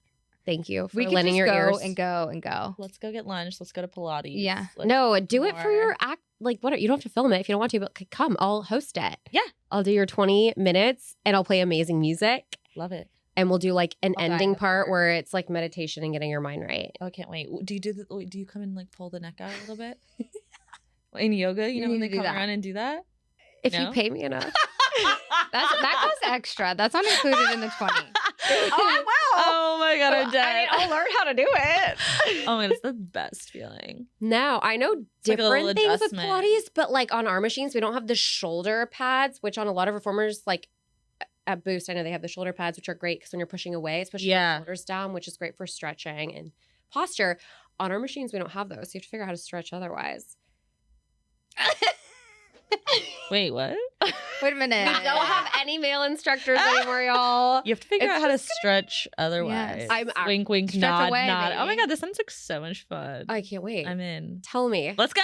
Thank you for We could lending just your go ears. and go and go. Let's go get lunch. Let's go to Pilates. Yeah. Let's No, do it for more. your act. What? You don't have to film it if you don't want to, but come, I'll host it. Yeah. I'll do your 20 minutes and I'll play amazing music. Love it. And we'll do an I'll die ending in the part car. where it's meditation and getting your mind right. Oh, I can't wait. Do you come and pull the neck out a little bit? In yoga, You when need they to do come that. around and do that? If No? you pay me enough. That goes extra. That's not included in the 20. Oh my God, I'm dead. I'll learn how to do it. Oh my God, it's the best feeling. No, I know like a little different things with adjustment. Pilates, but on our machines, we don't have the shoulder pads, which on a lot of reformers, at Boost, I know they have the shoulder pads, which are great because when you're pushing away, it's pushing Yeah. your shoulders down, which is great for stretching and posture. On our machines, we don't have those. So you have to figure out how to stretch otherwise. Wait, what? Wait a minute. We don't have any male instructors anymore, y'all. You have to figure It's out how to stretch otherwise. Yes. I'm act- wink, wink, Stretch nod, away, nod. Oh my baby. God, this sounds like so much fun. I can't wait. I'm in. Tell me. Let's go.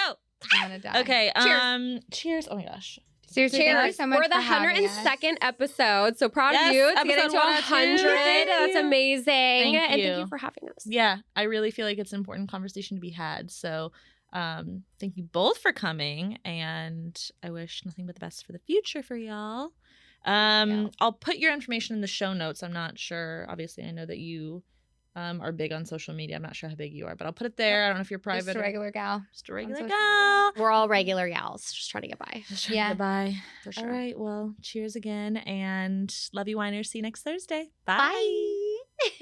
I'm gonna die. Okay. Cheers. Cheers. Oh my gosh. Seriously, thank you Cheers so much for the having us. 102nd episode. So proud Yes, of you. It's episode getting to 102. 100. Thank That's you. amazing. Thank And you. thank you for having us. Yeah, I really feel like it's an important conversation to be had. So thank you both for coming, and I wish nothing but the best for the future for y'all. I'll put your information in the show notes. I'm not sure. Obviously, I know that you are big on social media. I'm not sure how big you are, but I'll put it there. I don't know if you're private. Just a regular gal. Just a regular social gal. We're all regular gals just trying to get by. Just trying Yeah. to get by. For sure. All right. Well, cheers again, and love you, whiners. See you next Thursday. Bye.